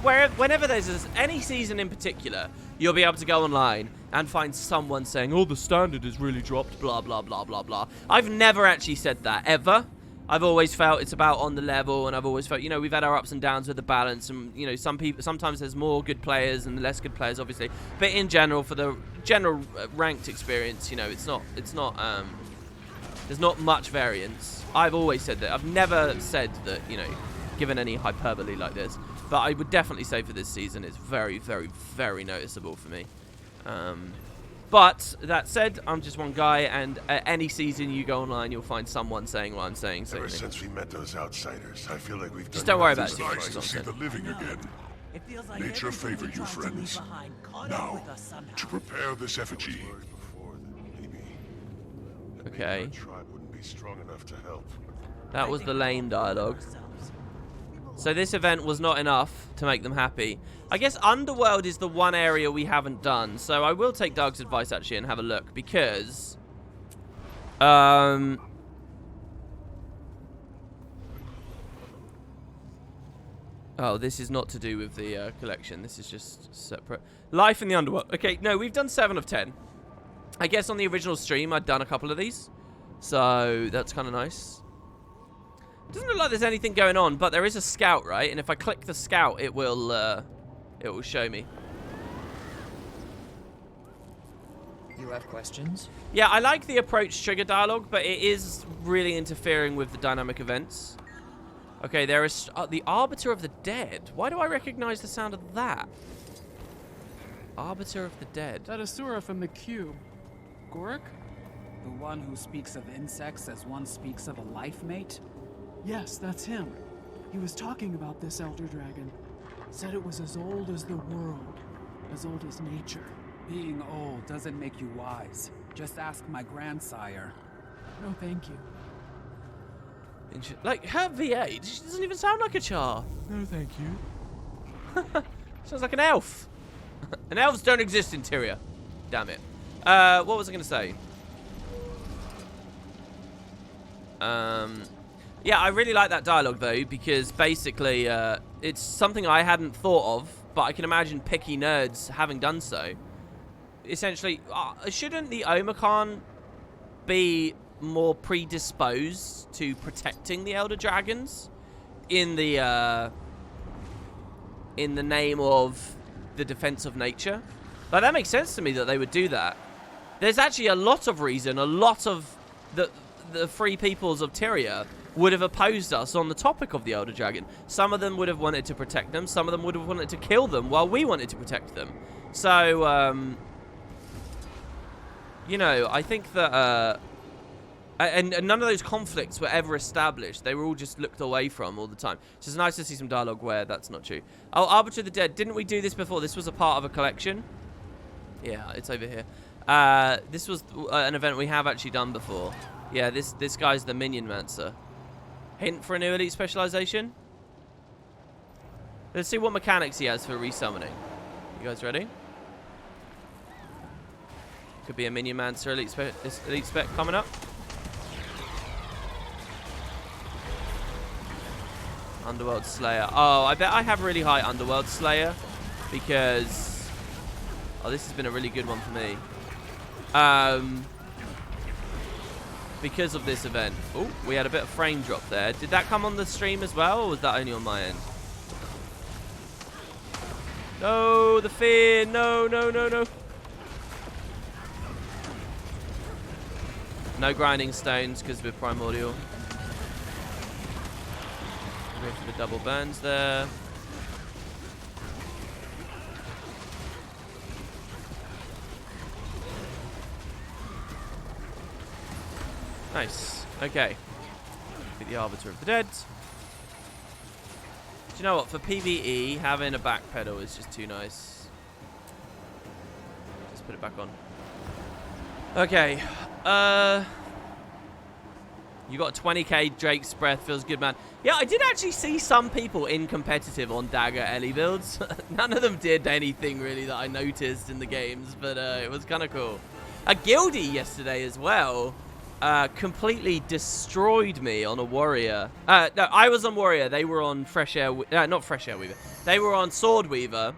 whenever there's any season in particular, you'll be able to go online and find someone saying, oh, the standard has really dropped, blah, blah, blah, blah, blah. I've never actually said that, ever. I've always felt it's about on the level, and I've always felt, you know, we've had our ups and downs with the balance, and, you know, sometimes there's more good players and less good players, obviously. But in general, for the general ranked experience, you know, it's not, there's not much variance. I've always said that. I've never said that, you know, given any hyperbole like this. But I would definitely say for this season, it's very, very, very noticeable for me. But that said, I'm just one guy, and at any season you go online, you'll find someone saying what I'm saying. So, Ever since we met those outsiders, I feel like we've done. Just don't worry about It's it. nice to see the living again. Nature favor you, friends. Now, to prepare this effigy. Okay. Our tribe wouldn't be strong enough to help. That was the lame dialogue. So this event was not enough to make them happy. I guess Underworld is the one area we haven't done. So I will take Doug's advice, actually, and have a look. Because... oh, this is not to do with the collection. This is just separate. Life in the Underworld. Okay, no, we've done 7 of 10. I guess on the original stream, I'd done a couple of these. So that's kind of nice. Doesn't look like there's anything going on, but there is a scout, right? And if I click the scout, it will show me. You have questions? Yeah, I like the approach trigger dialogue, but it is really interfering with the dynamic events. Okay, there is the Arbiter of the Dead. Why do I recognize the sound of that? Arbiter of the Dead. That Asura from the Cube. Gorik? The one who speaks of insects as one speaks of a life mate? Yes, that's him. He was talking about this Elder Dragon. Said it was as old as the world. As old as nature. Being old doesn't make you wise. Just ask my grandsire. No, thank you. Like, her V8, she doesn't even sound like a Char. No, thank you. Sounds like an elf. And elves don't exist in Tyria. Damn it. What was I going to say? Yeah, I really like that dialogue, though, because basically it's something I hadn't thought of, but I can imagine picky nerds having done so. Essentially, shouldn't the Omicron be more predisposed to protecting the Elder Dragons in the name of the defense of nature? Like, that makes sense to me that they would do that. There's actually a lot of reason, a lot of the free peoples of Tyria would have opposed us on the topic of the Elder Dragon. Some of them would have wanted to protect them. Some of them would have wanted to kill them while we wanted to protect them. So, you know, I think that, and none of those conflicts were ever established. They were all just looked away from all the time. So it's nice to see some dialogue where that's not true. Oh, Arbiter of the Dead. Didn't we do this before? This was a part of a collection. Yeah, it's over here. This was an event we have actually done before. Yeah, this guy's the Minion Mancer. Hint for a new elite specialization. Let's see what mechanics he has for resummoning. You guys ready? Could be a Minion Mancer elite spec coming up. Underworld Slayer. Oh, I bet I have really high Underworld Slayer because... Oh, this has been a really good one for me. Because of this event. Oh, we had a bit of frame drop there. Did that come on the stream as well, or was that only on my end? No, the fear. No, no, no, no. No grinding stones because we're primordial. Go for the double burns there. Nice. Okay. Be the Arbiter of the Dead. Do you know what? For PvE, having a back pedal is just too nice. Just put it back on. Okay. You got 20k Drake's Breath. Feels good, man. Yeah, I did actually see some people in competitive on Dagger Ellie builds. None of them did anything really that I noticed in the games, but it was kind of cool. A Guildie yesterday as well. Completely destroyed me on a warrior. No, I was on warrior. They were on Fresh Air. Not Fresh Air Weaver. They were on Sword Weaver,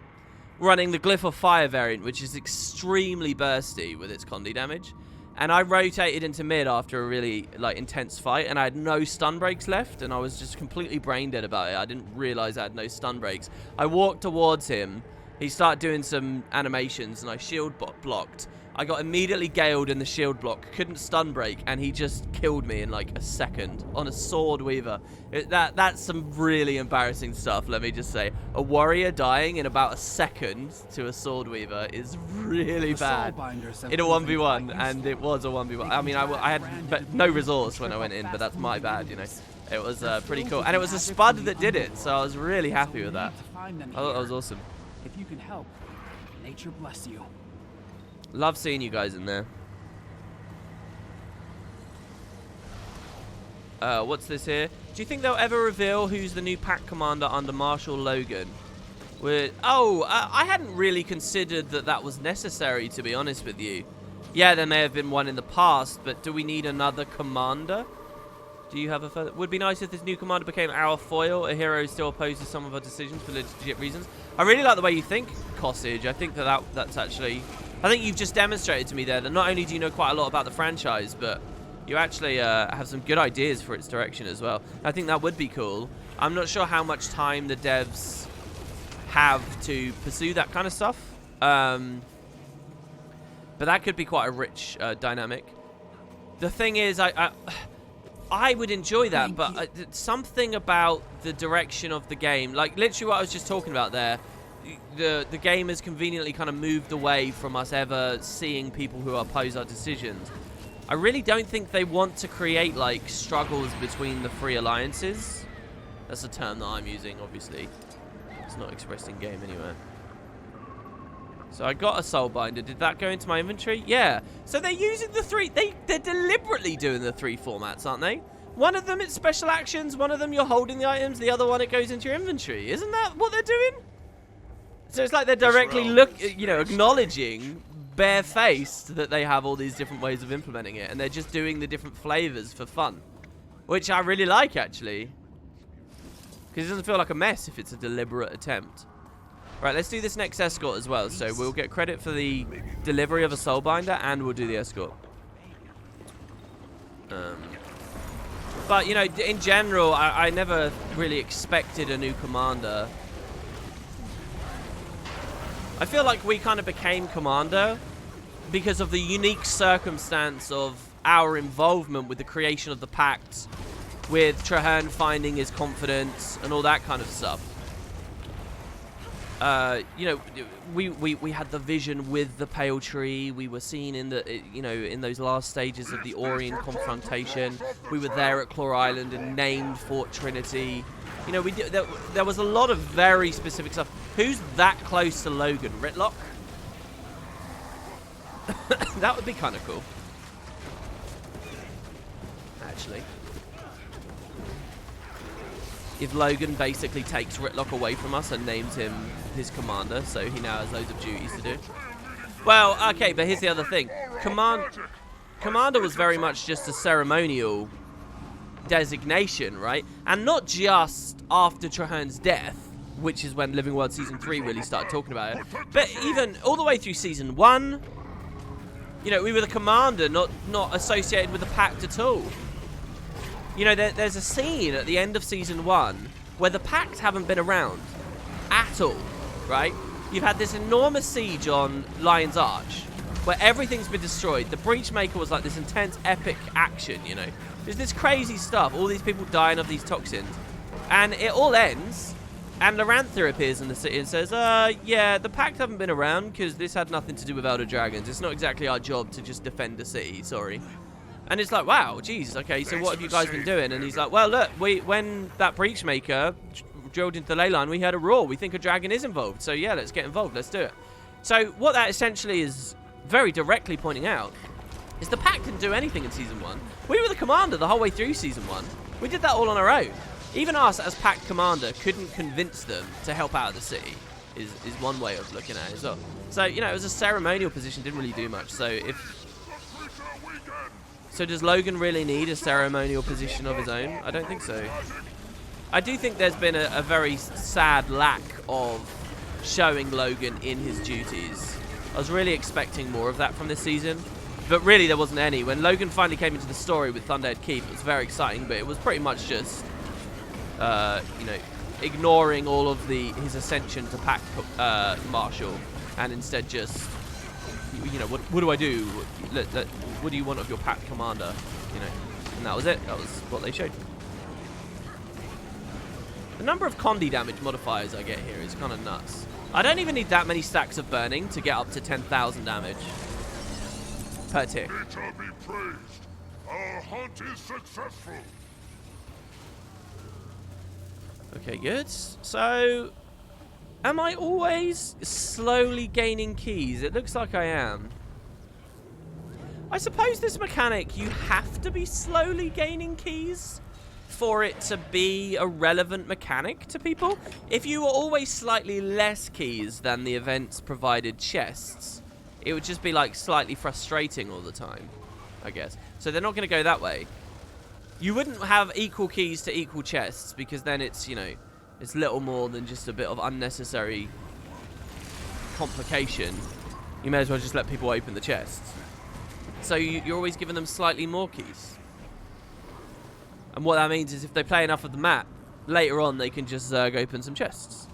running the Glyph of Fire variant, which is extremely bursty with its Condi damage. And I rotated into mid after a really intense fight, and I had no stun breaks left, and I was just completely brain dead about it. I didn't realize I had no stun breaks. I walked towards him. He started doing some animations, and I shield blocked. I got immediately galed in the shield block, couldn't stun break, and he just killed me in like a second on a Sword Weaver. That's some really embarrassing stuff, let me just say. A warrior dying in about a second to a Sword Weaver is really bad in a 1v1, and it was a 1v1. I mean, I had no resource when I went in, but that's my bad, you know. It was pretty cool, and it was a Spud that did it, so I was really happy with that. I thought that was awesome. If you can help, nature bless you. Love seeing you guys in there. What's this here? Do you think they'll ever reveal who's the new pack commander under Marshal Logan? I hadn't really considered that was necessary, to be honest with you. Yeah, there may have been one in the past, but do we need another commander? Do you have a further... Would be nice if this new commander became our foil, a hero who still opposes some of our decisions for legit reasons. I really like the way you think, Cossage. I think that's actually... I think you've just demonstrated to me there that not only do you know quite a lot about the franchise, but you actually have some good ideas for its direction as well. I think that would be cool. I'm not sure how much time the devs have to pursue that kind of stuff. But that could be quite a rich dynamic. The thing is, I would enjoy that, but something about the direction of the game, like literally what I was just talking about there, the game has conveniently kind of moved away from us ever seeing people who oppose our decisions. I really don't think they want to create like struggles between the free alliances. That's a term that I'm using, obviously. It's not expressed in game anywhere. So I got a Soulbinder. Did that go into my inventory? Yeah. So they're using the three. They're deliberately doing the three formats, aren't they? One of them it's special actions. One of them you're holding the items. The other one it goes into your inventory. Isn't that what they're doing? So it's like they're directly acknowledging barefaced that they have all these different ways of implementing it, and they're just doing the different flavors for fun, which I really like actually, because it doesn't feel like a mess if it's a deliberate attempt. Right, let's do this next escort as well. So we'll get credit for the delivery of a Soulbinder, and we'll do the escort. But, you know, in general, I never really expected a new commander. I feel like we kind of became commander because of the unique circumstance of our involvement with the creation of the Pact, with Trahearne finding his confidence and all that kind of stuff. You know, we had the vision with the Pale Tree. We were seen in the, you know, in those last stages of the Orien confrontation. We were there at Claw Island and named Fort Trinity. You know, there was a lot of very specific stuff. Who's that close to Logan? Rytlock? That would be kind of cool. Actually. If Logan basically takes Rytlock away from us and names him his commander, so he now has loads of duties to do. Well, okay, but here's the other thing. Commander was very much just a ceremonial designation, right? And not just after Trahearne's death, which is when Living World Season 3 really started talking about it, but even all the way through Season 1, you know, we were the commander, not associated with the Pact at all. You know, there's a scene at the end of Season 1 where the Pact haven't been around at all, right? You've had this enormous siege on Lion's Arch where everything's been destroyed. The Breachmaker was like this intense, epic action, you know. There's this crazy stuff, all these people dying of these toxins. And it all ends, and Lorantha appears in the city and says, yeah, the Pact haven't been around because this had nothing to do with Elder Dragons. It's not exactly our job to just defend the city, sorry. And it's like, wow, geez, okay, so what have you guys been doing? And he's like, well, look, when that Breachmaker drilled into the ley line, we heard a roar. We think a dragon is involved. So, yeah, let's get involved. Let's do it. So, what that essentially is very directly pointing out is the Pact didn't do anything in Season 1. We were the commander the whole way through Season 1. We did that all on our own. Even us, as Pact commander, couldn't convince them to help out the city, is one way of looking at it as well. So, you know, it was a ceremonial position, didn't really do much. So does Logan really need a ceremonial position of his own? I don't think so. I do think there's been a very sad lack of showing Logan in his duties. I was really expecting more of that from this season, but really there wasn't any. When Logan finally came into the story with Thunderhead Keep, it was very exciting, but it was pretty much just, you know, ignoring all of his ascension to Pact Marshal, and instead just, you know, what do I do? What do you want of your Pact commander? You know, and that was it. That was what they showed. The number of Condi damage modifiers I get here is kind of nuts. I don't even need that many stacks of burning to get up to 10,000 damage per tick. Nature be praised. Our hunt is successful. Okay, good. So, am I always slowly gaining keys? It looks like I am. I suppose this mechanic, you have to be slowly gaining keys for it to be a relevant mechanic to people. If you were always slightly less keys than the events provided chests, it would just be like slightly frustrating all the time, I guess. So they're not going to go that way. You wouldn't have equal keys to equal chests, because then it's, you know, it's little more than just a bit of unnecessary complication. You may as well just let people open the chests. So you're always giving them slightly more keys. And what that means is if they play enough of the map, later on they can just Zerg open some chests.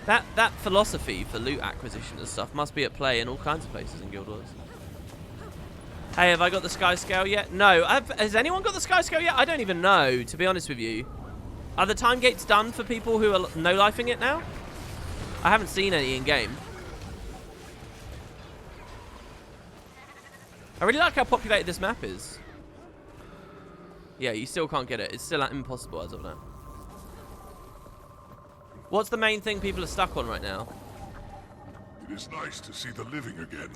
That philosophy for loot acquisition and stuff must be at play in all kinds of places in Guild Wars. Hey, have I got the Sky Scale yet? No. Has anyone got the Sky Scale yet? I don't even know, to be honest with you. Are the time gates done for people who are no-lifing it now? I haven't seen any in-game. I really like how populated this map is. Yeah, you still can't get it. It's still impossible as of now. What's the main thing people are stuck on right now? It is nice to see the living again.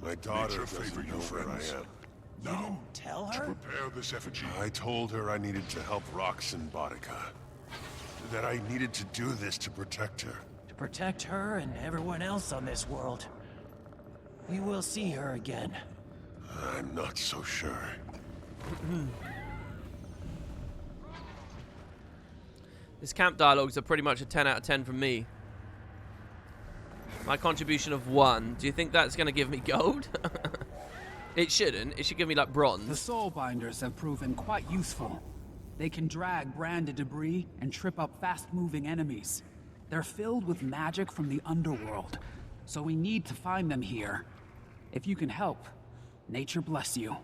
My daughter Nature favor you, friends. Now, Tell to her? prepare this effigy. I told her I needed to help Roxanne Bodica. That I needed to do this to protect her. To protect her and everyone else on this world. We will see her again. I'm not so sure. This camp dialogues are pretty much a 10 out of 10 from me. My contribution of 1. Do you think that's going to give me gold? It shouldn't. It should give me, like, bronze. The soul binders have proven quite useful. They can drag branded debris and trip up fast-moving enemies. They're filled with magic from the underworld, so we need to find them here. If you can help, nature bless you.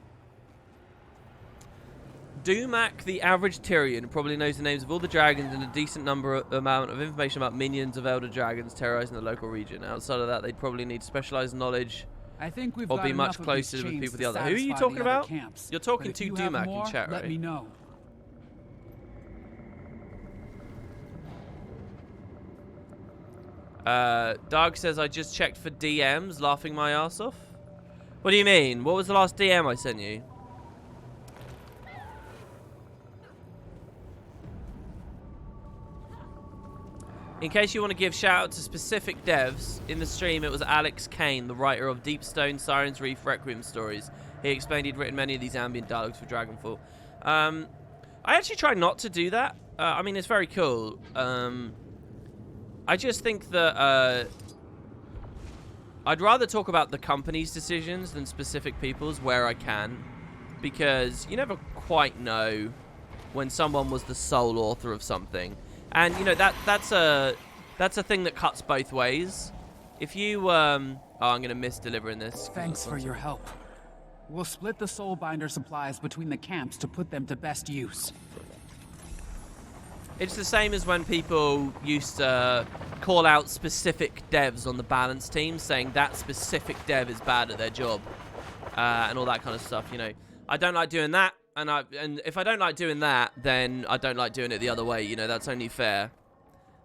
Dumac, the average Tyrian, probably knows the names of all the dragons and a decent amount of information about minions of elder dragons terrorizing the local region. Outside of that, they'd probably need specialized knowledge I think we've or got be enough much of closer these with chains people to the other. Who are you satisfy talking the other about? camps. You're talking But to if you have Dumac more, in chat, let right? me know. Doug says, I just checked for DMs, laughing my ass off. What do you mean? What was the last DM I sent you? In case you want to give shout out to specific devs, in the stream it was Alex Kane, the writer of Deepstone, Siren's Reef, Requiem stories. He explained he'd written many of these ambient dialogues for Dragonfall. I actually try not to do that. I mean, it's very cool. I just think that I'd rather talk about the company's decisions than specific people's where I can, because you never quite know when someone was the sole author of something, and you know that's a thing that cuts both ways. If you oh, I'm gonna miss delivering this. Thanks for your help. We'll split the soulbinder supplies between the camps to put them to best use. It's the same as when people used to call out specific devs on the balance team, saying that specific dev is bad at their job, and all that kind of stuff. You know, I don't like doing that, and if I don't like doing that, then I don't like doing it the other way. You know, that's only fair.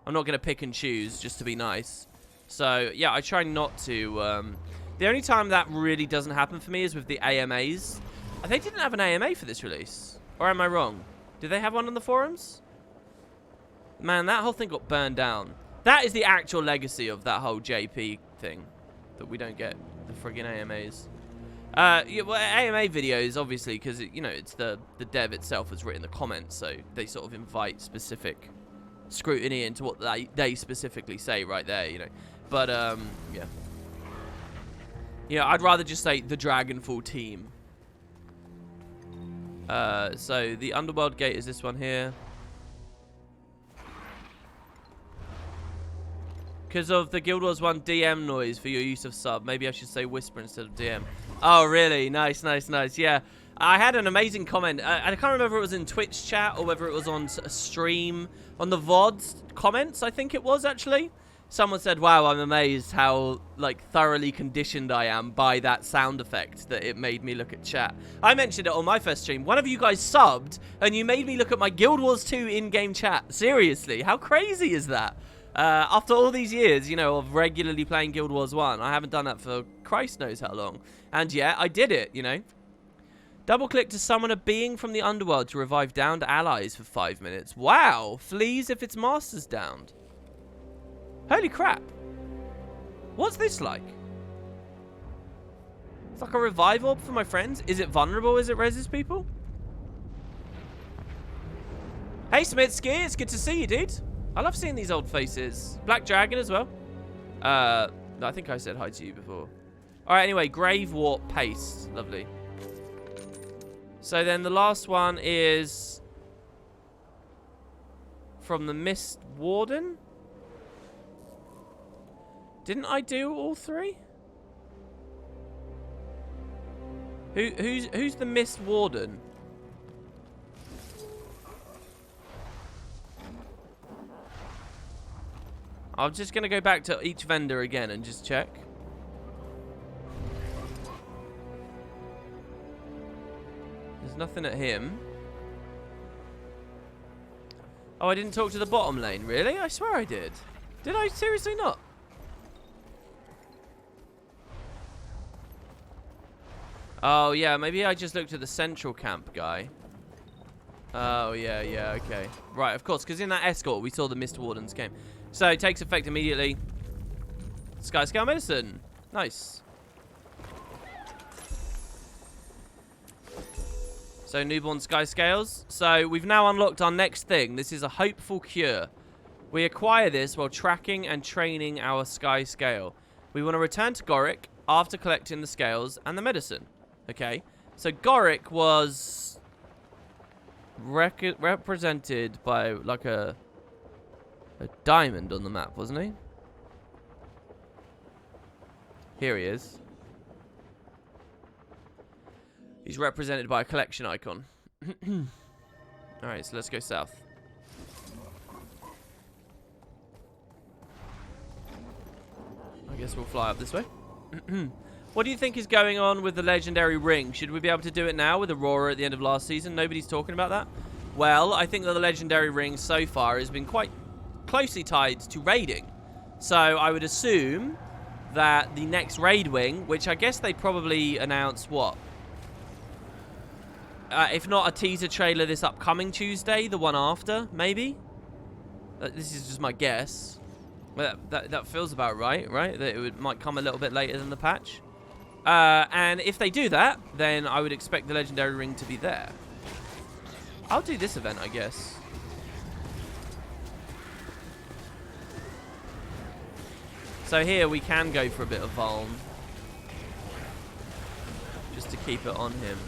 I'm not gonna pick and choose just to be nice. So yeah, I try not to. The only time that really doesn't happen for me is with the AMAs. They didn't have an AMA for this release, or am I wrong? Did they have one on the forums? Man, that whole thing got burned down. That is the actual legacy of that whole JP thing, that we don't get the friggin' AMAs. Yeah, well, AMA videos, obviously, because you know it's the dev itself has written the comments, so they sort of invite specific scrutiny into what they specifically say right there, you know. But yeah, I'd rather just say the Dragonfall team. So the Underworld gate is this one here. Because of the Guild Wars 1 DM noise for your use of sub. Maybe I should say whisper instead of DM. Oh, really? Nice, nice, nice. Yeah. I had an amazing comment. I can't remember if it was in Twitch chat or whether it was on a stream. On the VODs comments, I think it was, actually. Someone said, wow, I'm amazed how, like, thoroughly conditioned I am by that sound effect that it made me look at chat. I mentioned it on my first stream. One of you guys subbed, and you made me look at my Guild Wars 2 in-game chat. Seriously, how crazy is that? After all these years, you know, of regularly playing Guild Wars 1, I haven't done that for Christ knows how long. And yeah, I did it, you know. Double-click to summon a being from the underworld to revive downed allies for 5 minutes. Wow! Flees if its master's downed. Holy crap. What's this like? It's like a revive orb for my friends. Is it vulnerable? Is it reses people? Hey, Smitsky, it's good to see you, dude. I love seeing these old faces. Black Dragon as well. I think I said hi to you before. Alright, anyway, Grave Warp Paste. Lovely. So then the last one is from the Mist Warden. Didn't I do all three? Who's the Mist Warden? I'm just going to go back to each vendor again and just check. There's nothing at him. Oh, I didn't talk to the bottom lane. Really? I swear I did. Did I? Seriously not? Oh, yeah. Maybe I just looked at the central camp guy. Oh, yeah, okay. Right, of course, because in that escort, we saw the Mist Wardens came. So, it takes effect immediately. Sky Scale Medicine. Nice. So, newborn Sky Scales. So, we've now unlocked our next thing. This is a hopeful cure. We acquire this while tracking and training our sky scale. We want to return to Gorick after collecting the scales and the medicine. Okay, so Gorick was represented by like a diamond on the map, wasn't he? Here he is. He's represented by a collection icon. Alright, so let's go south. I guess we'll fly up this way. What do you think is going on with the legendary ring? Should we be able to do it now with Aurora at the end of last season? Nobody's talking about that. Well, I think that the legendary ring so far has been quite closely tied to raiding. So I would assume that the next raid wing, which I guess they probably announced, what? If not a teaser trailer this upcoming Tuesday, the one after, maybe? This is just my guess. Well, that feels about right? That it might come a little bit later than the patch. And if they do that, then I would expect the legendary ring to be there. I'll do this event, I guess. So here we can go for a bit of Vuln. Just to keep it on him.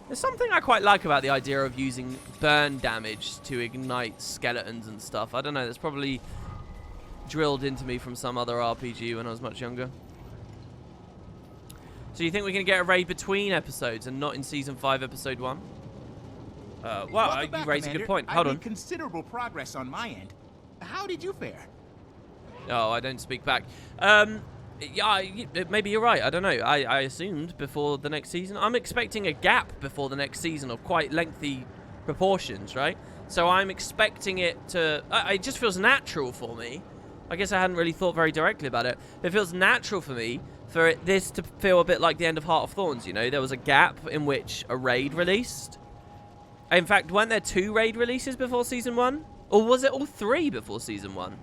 There's something I quite like about the idea of using burn damage to ignite skeletons and stuff. I don't know, that's probably drilled into me from some other RPG when I was much younger. So you think we're going to get a raid between episodes and not in Season 5, Episode 1? Well, you raise a good point. Hold on. I made considerable progress on my end. How did you fare? Oh, I don't speak back. Yeah, maybe you're right. I don't know. I assumed before the next season. I'm expecting a gap before the next season of quite lengthy proportions, right? So I'm expecting it to... it just feels natural for me. I guess I hadn't really thought very directly about it. It feels natural for me for this to feel a bit like the end of Heart of Thorns, you know? There was a gap in which a raid released. In fact, weren't there 2 raid releases before Season 1? Or was it all 3 before Season 1?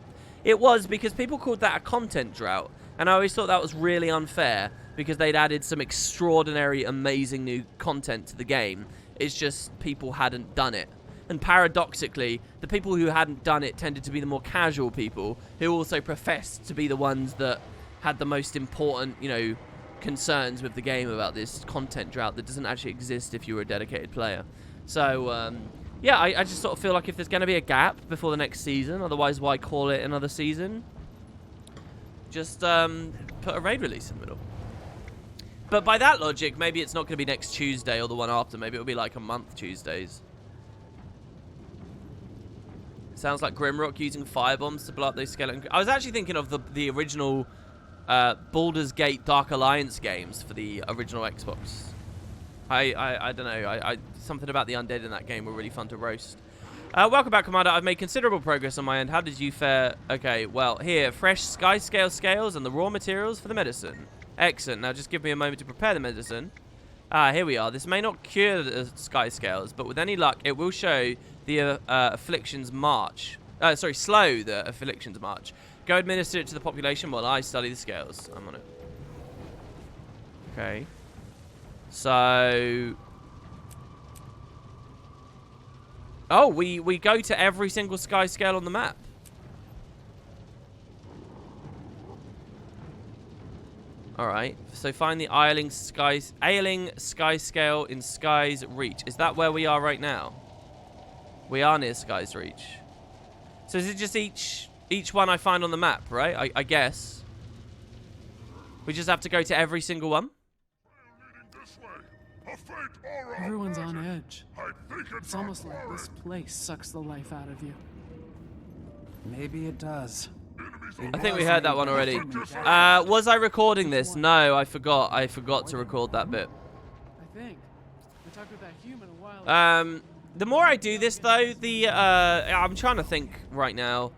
It was, because people called that a content drought. And I always thought that was really unfair, because they'd added some extraordinary, amazing new content to the game. It's just people hadn't done it. And paradoxically, the people who hadn't done it tended to be the more casual people, who also professed to be the ones that had the most important, you know, concerns with the game about this content drought that doesn't actually exist if you were a dedicated player. So, yeah, I just sort of feel like if there's going to be a gap before the next season, otherwise why call it another season? Just put a raid release in the middle. But by that logic, maybe it's not going to be next Tuesday or the one after. Maybe it'll be like a month Tuesdays. Sounds like Grimrock using firebombs to blow up those skeleton... I was actually thinking of the original Baldur's Gate Dark Alliance games for the original Xbox. I don't know. Something about the undead in that game were really fun to roast. Welcome back, Commander. I've made considerable progress on my end. How did you fare? Okay, well, here, fresh sky scale scales and the raw materials for the medicine. Excellent. Now just give me a moment to prepare the medicine. Here we are. This may not cure the sky scales, but with any luck, it will show the afflictions march. Slow the afflictions march. Go administer it to the population while I study the scales. I'm on it. Okay. So... Oh, we go to every single sky scale on the map. Alright, so find the Ailing sky scale in Sky's Reach. Is that where we are right now? We are near Sky's Reach. So is it just each one I find on the map, right? I guess. We just have to go to every single one? Everyone's on edge. It's almost like this place sucks the life out of you. Maybe it does. I think we heard that one already. Was I recording this? No, I forgot. I forgot to record that bit. I think. I talked with that human a while ago. The more I do this, though, I'm trying to think right now.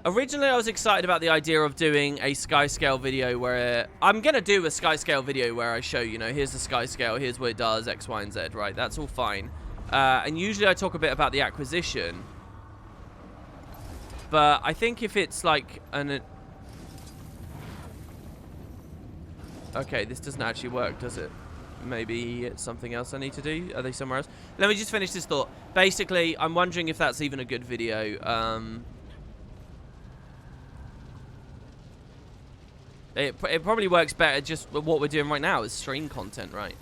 Originally, I was excited about the idea of doing a sky scale video where... I'm going to do a sky scale video where I show, you know, here's the sky scale, here's what it does, X, Y, and Z, right? That's all fine. And usually I talk a bit about the acquisition. But I think if it's like an... Okay, this doesn't actually work, does it? maybe it's something else I need to do. Are they somewhere else? Let me just finish this thought. Basically, I'm wondering if that's even a good video. It probably works better just with what we're doing right now is stream content, right?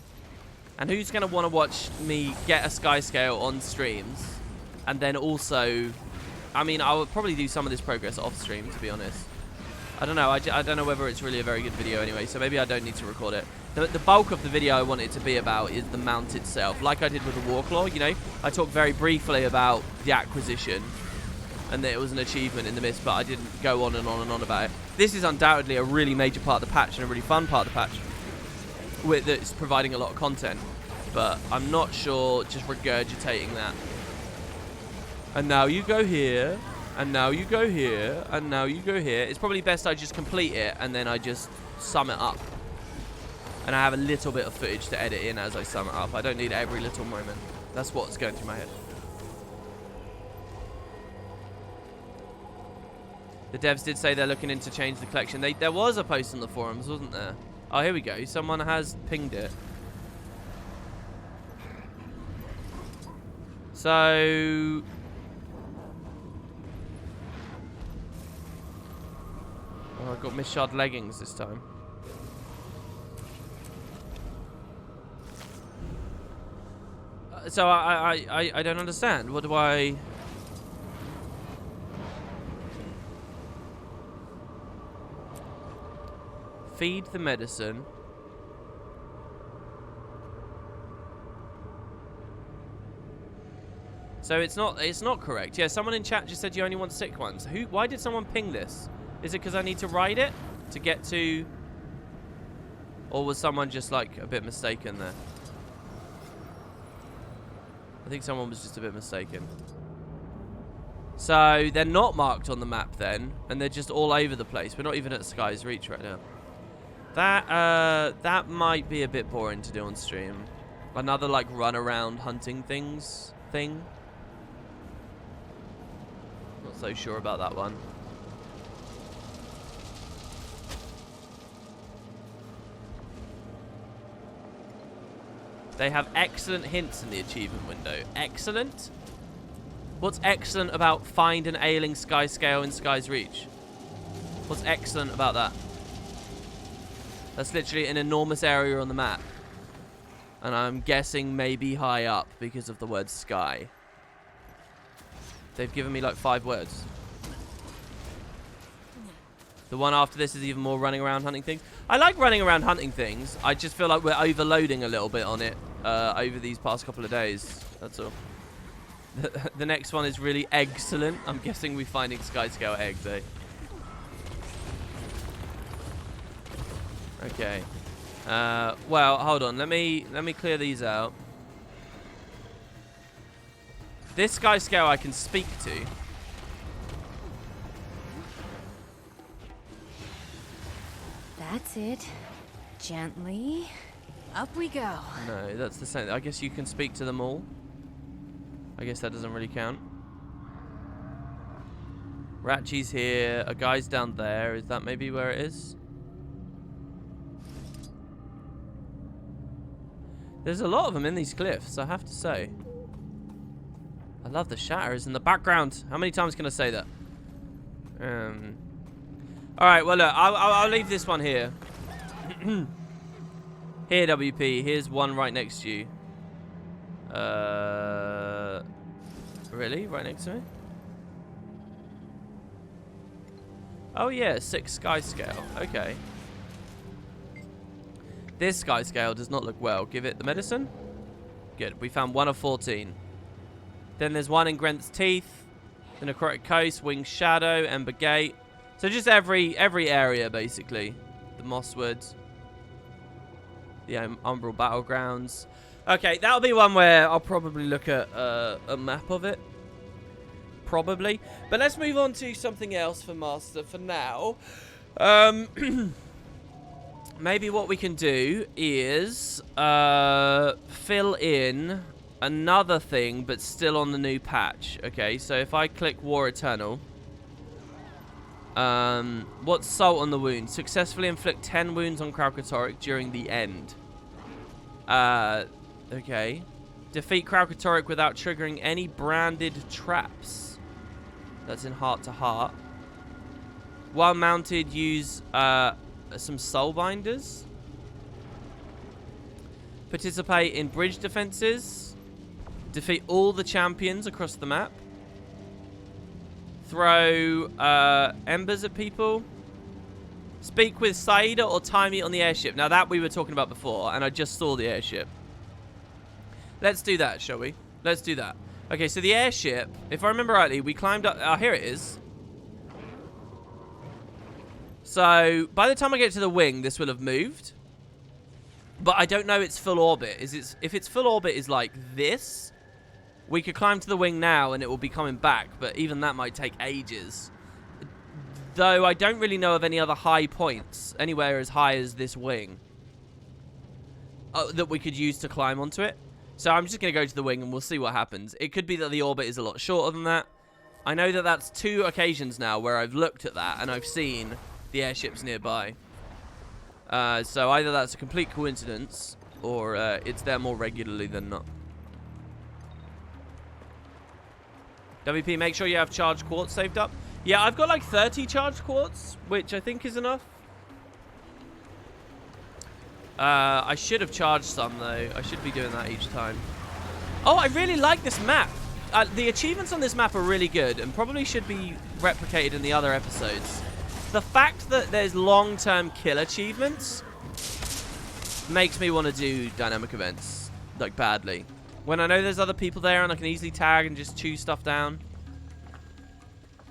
And who's going to want to watch me get a sky scale on streams? And then also, I mean, I would probably do some of this progress off stream, to be honest. I don't know. I don't know whether it's really a very good video anyway, so maybe I don't need to record it. The bulk of the video I want it to be about is the mount itself. Like I did with the Warclaw, you know? I talked very briefly about the acquisition and that it was an achievement in the mist, but I didn't go on and on and on about it. This is undoubtedly a really major part of the patch and a really fun part of the patch that's providing a lot of content, but I'm not sure just regurgitating that. And now you go here, and now you go here, and now you go here. It's probably best I just complete it and then I just sum it up. And I have a little bit of footage to edit in as I sum it up. I don't need every little moment. That's what's going through my head. The devs did say they're looking into change the collection. There was a post on the forums, wasn't there? Oh, here we go. Someone has pinged it. So... oh, I got misshard leggings this time. So I don't understand. What do I... feed the medicine. So it's not correct. Yeah, someone in chat just said you only want sick ones. Why did someone ping this? Is it because I need to ride it to get to... or was someone just like a bit mistaken there? I think someone was just a bit mistaken. So they're not marked on the map then, and they're just all over the place. We're not even at Sky's Reach right now. That might be a bit boring to do on stream. Another like run around hunting things thing. Not so sure about that one. They have excellent hints in the achievement window. Excellent? What's excellent about find an ailing sky scale in Sky's Reach? What's excellent about that? That's literally an enormous area on the map. And I'm guessing maybe high up because of the word sky. They've given me like 5 words. The one after this is even more running around hunting things. I like running around hunting things. I just feel like we're overloading a little bit on it over these past couple of days. That's all. The next one is really excellent. I'm guessing we're finding sky scale eggs, eh? Okay. Well, hold on. Let me clear these out. This sky scale I can speak to. That's it. Gently. Up we go. No, that's the same. I guess you can speak to them all. I guess that doesn't really count. Ratchi's here. A guy's down there. Is that maybe where it is? There's a lot of them in these cliffs, I have to say. I love the shatters in the background. How many times can I say that? Alright, well look, I'll leave this one here. Here, WP. Here's one right next to you. Really? Right next to me? Oh yeah, 6 sky scale. Okay. This sky scale does not look well. Give it the medicine. Good. We found 1 of 14. Then there's one in Grenth's Teeth, the Necrotic Coast, Winged Shadow, Ember Gate. So just every area basically. The Mosswoods. The Umbral Battlegrounds. Okay, that'll be one where I'll probably look at a map of it. Probably. But let's move on to something else for Master for now. Maybe what we can do is fill in another thing, but still on the new patch. Okay, so if I click War Eternal, what's Salt on the Wound? Successfully inflict 10 wounds on Kralkatorrik during the end. Okay. Defeat Kralkatorrik without triggering any branded traps. That's in Heart to Heart. While mounted, use some Soulbinders. Participate in bridge defenses. Defeat all the champions across the map. Throw embers at people. Speak with Saida or Taimi on the airship. Now that we were talking about before, and I just saw the airship. Let's do that, shall we? Let's do that. Okay, so the airship, if I remember rightly, we climbed up. Oh, here it is. So by the time I get to the wing, this will have moved. But I don't know its full orbit. If its full orbit is like this, we could climb to the wing now and it will be coming back. But even that might take ages. Though I don't really know of any other high points, anywhere as high as this wing, that we could use to climb onto it. So I'm just going to go to the wing and we'll see what happens. It could be that the orbit is a lot shorter than that. I know that that's 2 occasions now where I've looked at that and I've seen the airships nearby. So either that's a complete coincidence or it's there more regularly than not. WP, make sure you have charged quartz saved up. Yeah, I've got like 30 charged quartz, which I think is enough. I should have charged some, though. I should be doing that each time. Oh, I really like this map. The achievements on this map are really good and probably should be replicated in the other episodes. The fact that there's long-term kill achievements makes me want to do dynamic events, like, badly. When I know there's other people there and I can easily tag and just choose stuff down.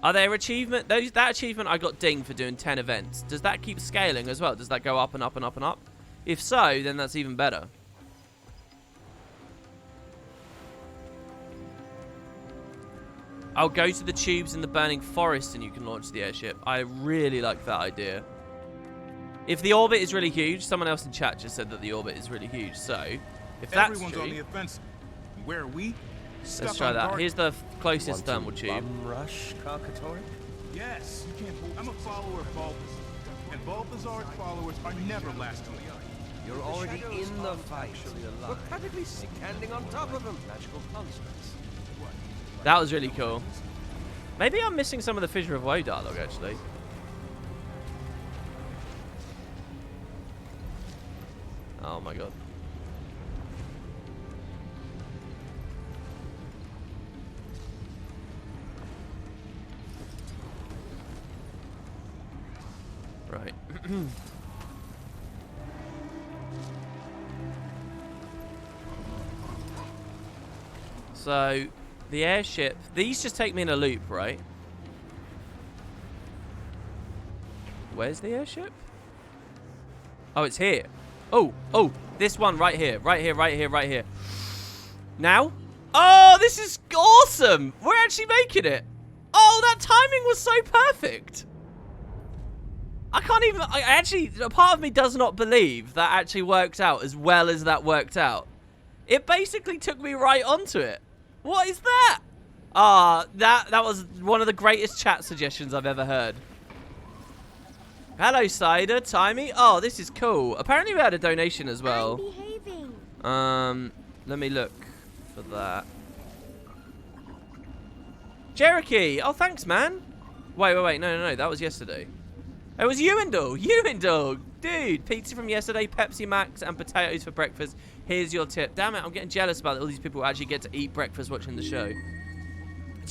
Are there achievement? That achievement I got dinged for doing 10 events. Does that keep scaling as well? Does that go up and up and up and up? If so, then that's even better. I'll go to the tubes in the burning forest and you can launch the airship. I really like that idea. If the orbit is really huge, someone else in chat just said that the orbit is really huge. So, if that's Everyone's true, on the offensive. Where are we? let's try that. Here's the closest thermal tube. Bum rush, Kralkatorrik? Yes, you can't. I'm a follower of Balthazar, and Balthazar's followers are never last on the eye. You're already in the fight. We're practically standing on top of him. Magical constructs. That was really cool. Maybe I'm missing some of the Fissure of Woe dialogue, actually. Oh my god. Right. So, the airship... These just take me in a loop, right? Where's the airship? Oh, it's here. Oh, this one right here. Right here, right here, right here. Now? Oh, this is awesome! We're actually making it! Oh, that timing was so perfect! I can't even... I actually... A part of me does not believe that actually worked out as well as that worked out. It basically took me right onto it. What is that? Ah, that was one of the greatest chat suggestions I've ever heard. Hello, Cider, Timey. Oh, this is cool. Apparently we had a donation as well. Let me look for that. Cherokee. Oh, thanks, man. Wait. No. That was yesterday. It was Ewendall. Dude, pizza from yesterday, Pepsi Max, and potatoes for breakfast. Here's your tip. Damn it, I'm getting jealous about all these people who actually get to eat breakfast watching the show. Do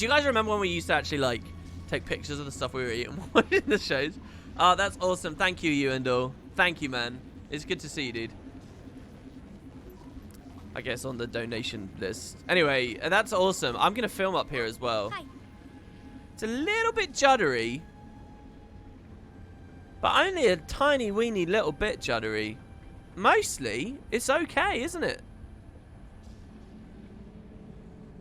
you guys remember when we used to actually, like, take pictures of the stuff we were eating watching the shows? Oh, that's awesome. Thank you, Ewendall. Thank you, man. It's good to see you, dude. I guess on the donation list. Anyway, that's awesome. I'm going to film up here as well. Hi. It's a little bit juddery. But only a tiny weeny little bit juddery. Mostly, it's okay, isn't it?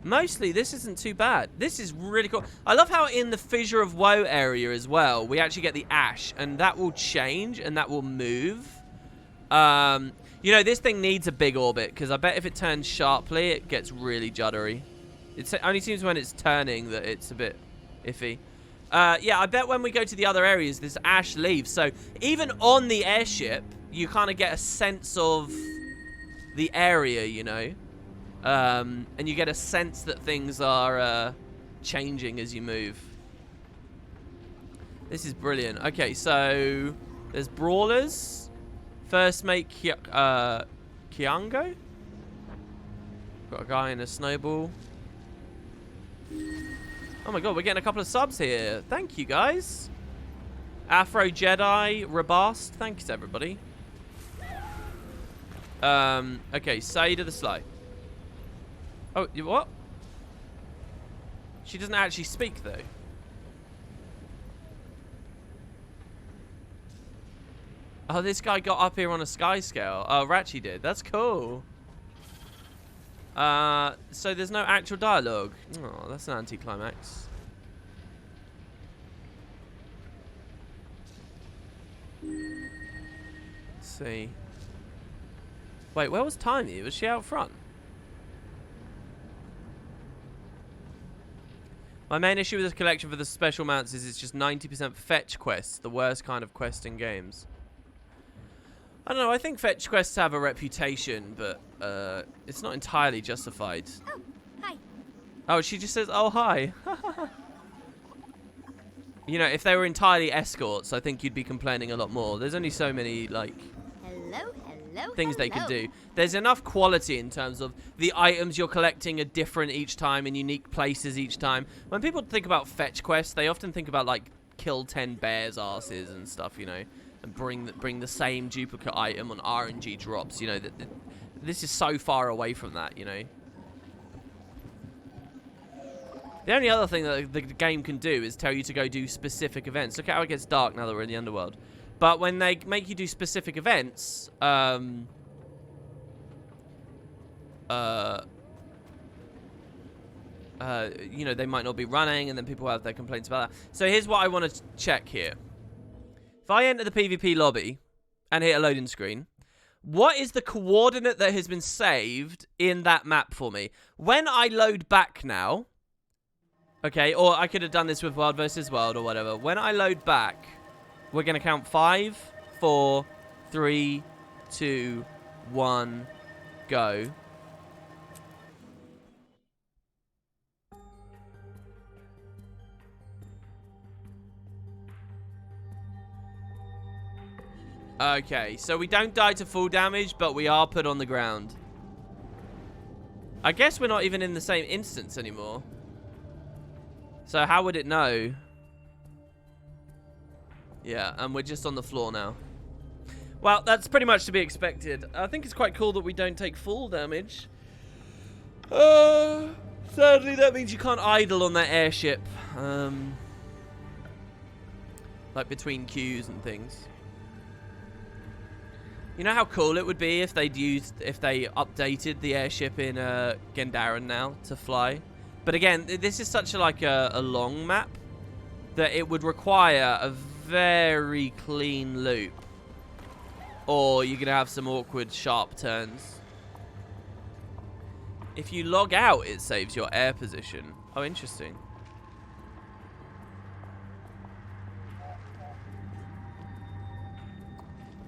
Mostly, this isn't too bad. This is really cool. I love how in the Fissure of Woe area as well, we actually get the ash, and that will change, and that will move. You know, this thing needs a big orbit, because I bet if it turns sharply, it gets really juddery. It only seems when it's turning that it's a bit iffy. Yeah, I bet when we go to the other areas, this ash leaves. So even on the airship, you kind of get a sense of the area, you know. And you get a sense that things are changing as you move. This is brilliant. Okay, so there's brawlers. First mate Kiango. Got a guy in a snowball. Oh my god, we're getting a couple of subs here. Thank you, guys. Afro Jedi, Rabast. Thanks, everybody. Okay, Sada the Slow. Oh, what? She doesn't actually speak, though. Oh, this guy got up here on a sky scale. Oh, Ratchy did. That's cool. So there's no actual dialogue. Oh, that's an anticlimax. Let's see. Wait, where was Tiny? Was she out front? My main issue with this collection for the special mounts is it's just 90% fetch quests, the worst kind of quest in games. I don't know, I think fetch quests have a reputation, but it's not entirely justified. Oh, hi. Oh, she just says, oh, hi. You know, if they were entirely escorts, I think you'd be complaining a lot more. There's only so many, like, things they can do. There's enough quality in terms of the items you're collecting are different each time in unique places each time. When people think about fetch quests, they often think about, like, kill 10 bears' asses and stuff, you know, and bring the same duplicate item on RNG drops, you know. This is so far away from that, you know. The only other thing that the game can do is tell you to go do specific events. Look at how it gets dark now that we're in the underworld. But when they make you do specific events, you know, they might not be running, and then people have their complaints about that. So here's what I want to check here. If I enter the PvP lobby and hit a loading screen, what is the coordinate that has been saved in that map for me? When I load back now, okay, or I could have done this with World versus World or whatever. When I load back, we're going to count 5, 4, 3, 2, 1, go. Okay, so we don't die to full damage, but we are put on the ground. I guess we're not even in the same instance anymore. So how would it know? Yeah, and we're just on the floor now. Well, that's pretty much to be expected. I think it's quite cool that we don't take full damage. Sadly, that means you can't idle on that airship. Like between queues and things. You know how cool it would be if they updated the airship in Gendaron now to fly? But again, this is such a long map that it would require a very clean loop, or you're gonna have some awkward sharp turns. If you log out, it saves your air position. Oh, interesting.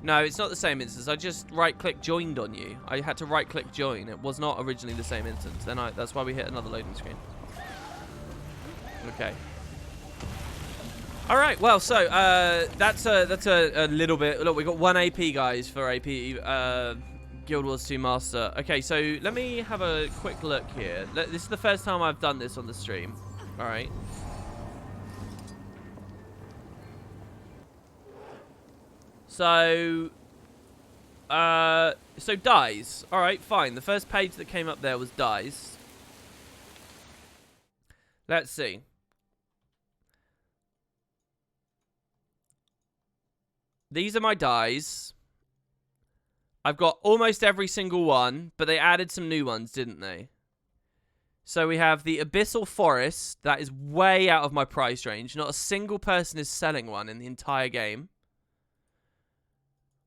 No, it's not the same instance. I just right-click joined on you. I had to right-click join. It was not originally the same instance. Then that's why we hit another loading screen. Okay. All right. Well, so that's a little bit. Look, we got 1 AP, guys, for AP Guild Wars 2 Master. Okay, so let me have a quick look here. This is the first time I've done this on the stream. All right. So dies. All right, fine. The first page that came up there was dies. Let's see. These are my dies. I've got almost every single one, but they added some new ones, didn't they? So we have the Abyssal Forest. That is way out of my price range. Not a single person is selling one in the entire game.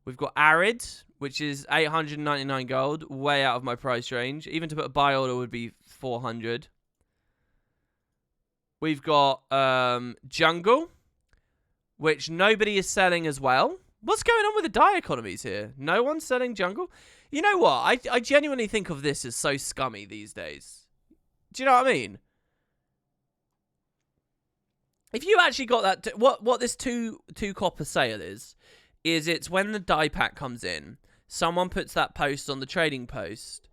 We've got Arid, which is 899 gold, way out of my price range. Even to put a buy order would be 400. We've got Jungle, which nobody is selling as well. What's going on with the dye economies here? No one's selling jungle? You know what? I genuinely think of this as so scummy these days. Do you know what I mean? If you actually got that... What this two copper sale is it's when the dye pack comes in, someone puts that post on the trading post,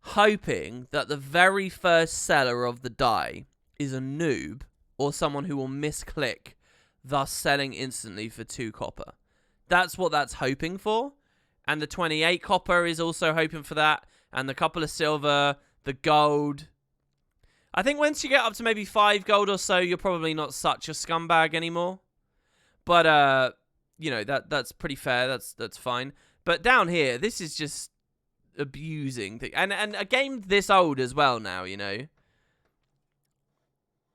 hoping that the very first seller of the dye is a noob or someone who will misclick, thus selling instantly for 2 copper. That's what that's hoping for. And the 28 copper is also hoping for that. And the couple of silver, the gold. I think once you get up to maybe 5 gold or so, you're probably not such a scumbag anymore. But, you know, that's pretty fair. That's fine. But down here, this is just abusing. And a game this old as well now, you know.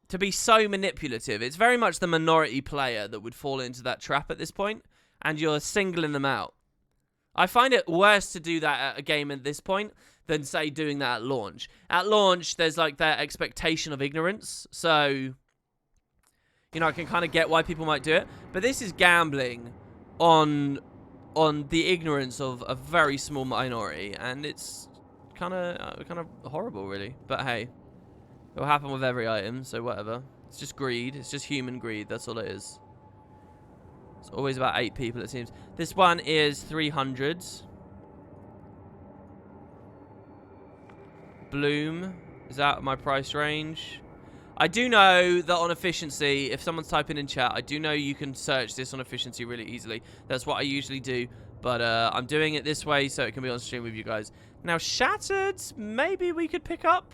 To be so manipulative. It's very much the minority player that would fall into that trap at this point. And you're singling them out. I find it worse to do that at a game at this point than, say, doing that at launch. At launch, there's, like, that expectation of ignorance. So, you know, I can kind of get why people might do it. But this is gambling on the ignorance of a very small minority. And it's kind of horrible, really. But, hey, it'll happen with every item, so whatever. It's just greed. It's just human greed. That's all it is. It's always about 8 people, it seems. This one is 300. Bloom is out of my price range. I do know that on efficiency, if someone's typing in chat, I do know you can search this on efficiency really easily. That's what I usually do. But I'm doing it this way so it can be on stream with you guys. Now, Shattered, maybe we could pick up.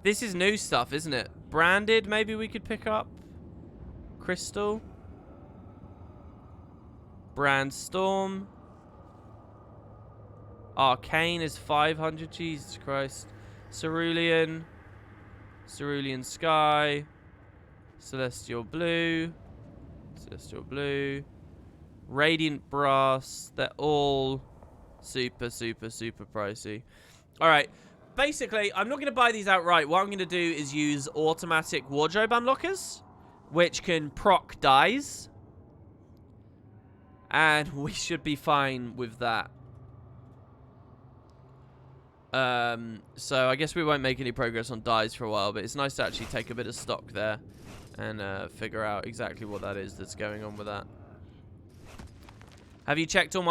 This is new stuff, isn't it? Branded, maybe we could pick up. Crystal. Brand Storm. Arcane is 500. Jesus Christ. Cerulean. Cerulean Sky. Celestial Blue. Celestial Blue. Radiant Brass. They're all super, super, super pricey. Alright. Basically, I'm not going to buy these outright. What I'm going to do is use automatic wardrobe unlockers, which can proc dyes. And we should be fine with that. So I guess we won't make any progress on dyes for a while, but it's nice to actually take a bit of stock there and figure out exactly what that is that's going on with that. Have I checked all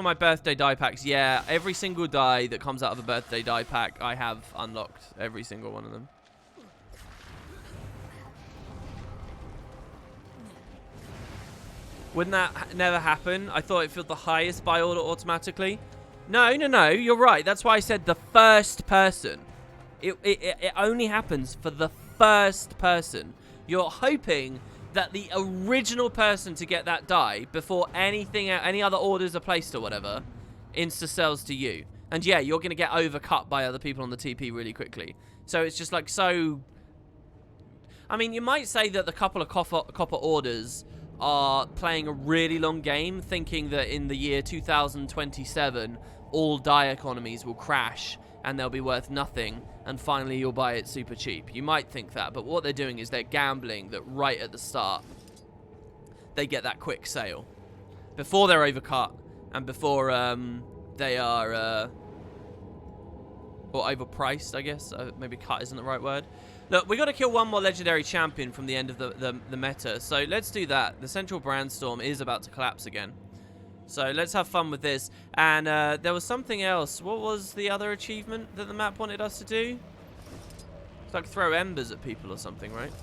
my birthday dye packs? Yeah, every single dye that comes out of a birthday dye pack, I have unlocked every single one of them. Wouldn't that never happen? I thought it filled the highest by order automatically. No, you're right. That's why I said the first person. It only happens for the first person. You're hoping that the original person to get that dye before any other orders are placed or whatever, insta-sells to you. And yeah, you're going to get overcut by other people on the TP really quickly. So it's just like so... I mean, you might say that the couple of copper orders are playing a really long game, thinking that in the year 2027, all dye economies will crash and they'll be worth nothing, and finally you'll buy it super cheap. You might think that, but what they're doing is they're gambling that right at the start, they get that quick sale. Before they're overcut, and before they are... or overpriced, I guess. Maybe cut isn't the right word. Look, we got to kill one more legendary champion from the end of the meta, so let's do that. The Central Brandstorm is about to collapse again. So let's have fun with this. And there was something else. What was the other achievement that the map wanted us to do? It's like throw embers at people or something, right?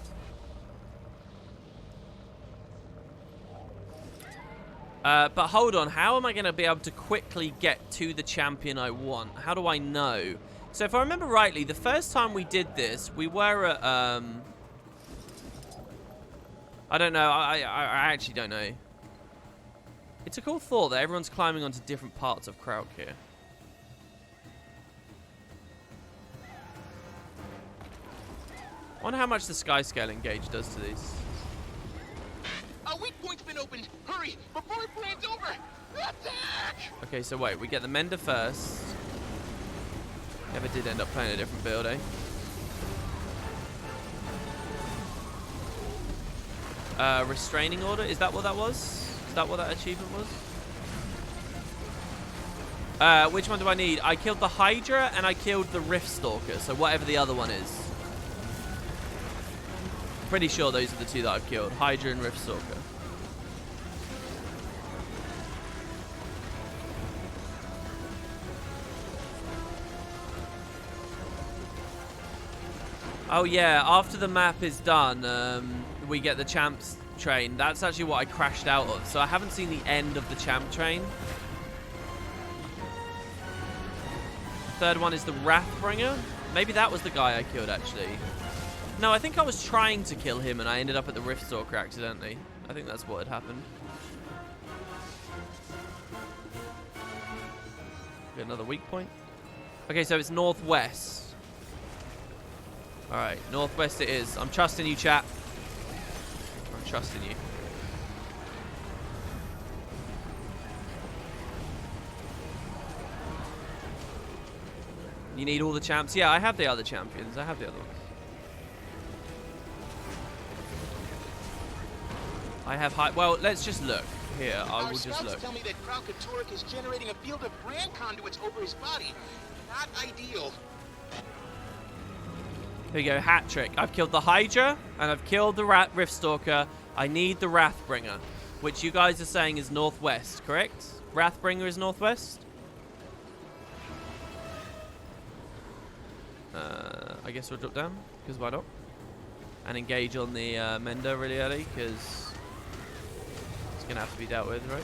But hold on, how am I going to be able to quickly get to the champion I want? How do I know? So if I remember rightly, the first time we did this, we were at, I don't know, I actually don't know. It's a cool thought that everyone's climbing onto different parts of Krauk here. I wonder how much the Skyscale engage does to these. A weak point's been opened. Hurry, before it plans over. Attack! Okay, so wait, we get the Mender first. Never did end up playing a different build, eh? Restraining order, is that what that was? Is that what that achievement was? Which one do I need? I killed the Hydra and I killed the Rift Stalker, so whatever the other one is. Pretty sure those are the two that I've killed. Hydra and Rift Stalker. Oh yeah, after the map is done, we get the Champs train. That's actually what I crashed out of, so I haven't seen the end of the Champ train. Third one is the Wrathbringer. Maybe that was the guy I killed, actually. No, I think I was trying to kill him and I ended up at the Rift Stalker accidentally. I think that's what had happened. Get another weak point. Okay, so it's northwest. Alright, northwest it is. I'm trusting you, chat. I'm trusting you. You need all the champs? Yeah, I have the other champions. I have the other ones. I have high... Well, let's just look. Here, I will just look. Tell me that Kralkatorrik is generating a field of brand conduits over his body. Not ideal. Here we go, hat trick. I've killed the Hydra, and I've killed the Rift Stalker. I need the Wrathbringer, which you guys are saying is northwest, correct? Wrathbringer is northwest? I guess we'll drop down, because why not? And engage on the Mender really early, because it's going to have to be dealt with, right?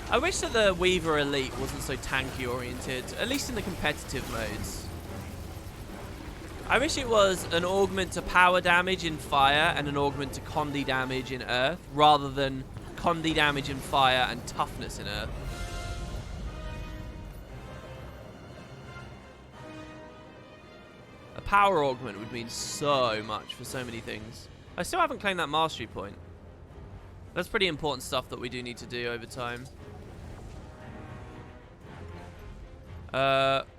I wish that the Weaver Elite wasn't so tanky oriented, at least in the competitive modes. I wish it was an augment to power damage in fire and an augment to Condi damage in earth, rather than Condi damage in fire and toughness in earth. A power augment would mean so much for so many things. I still haven't claimed that mastery point. That's pretty important stuff that we do need to do over time.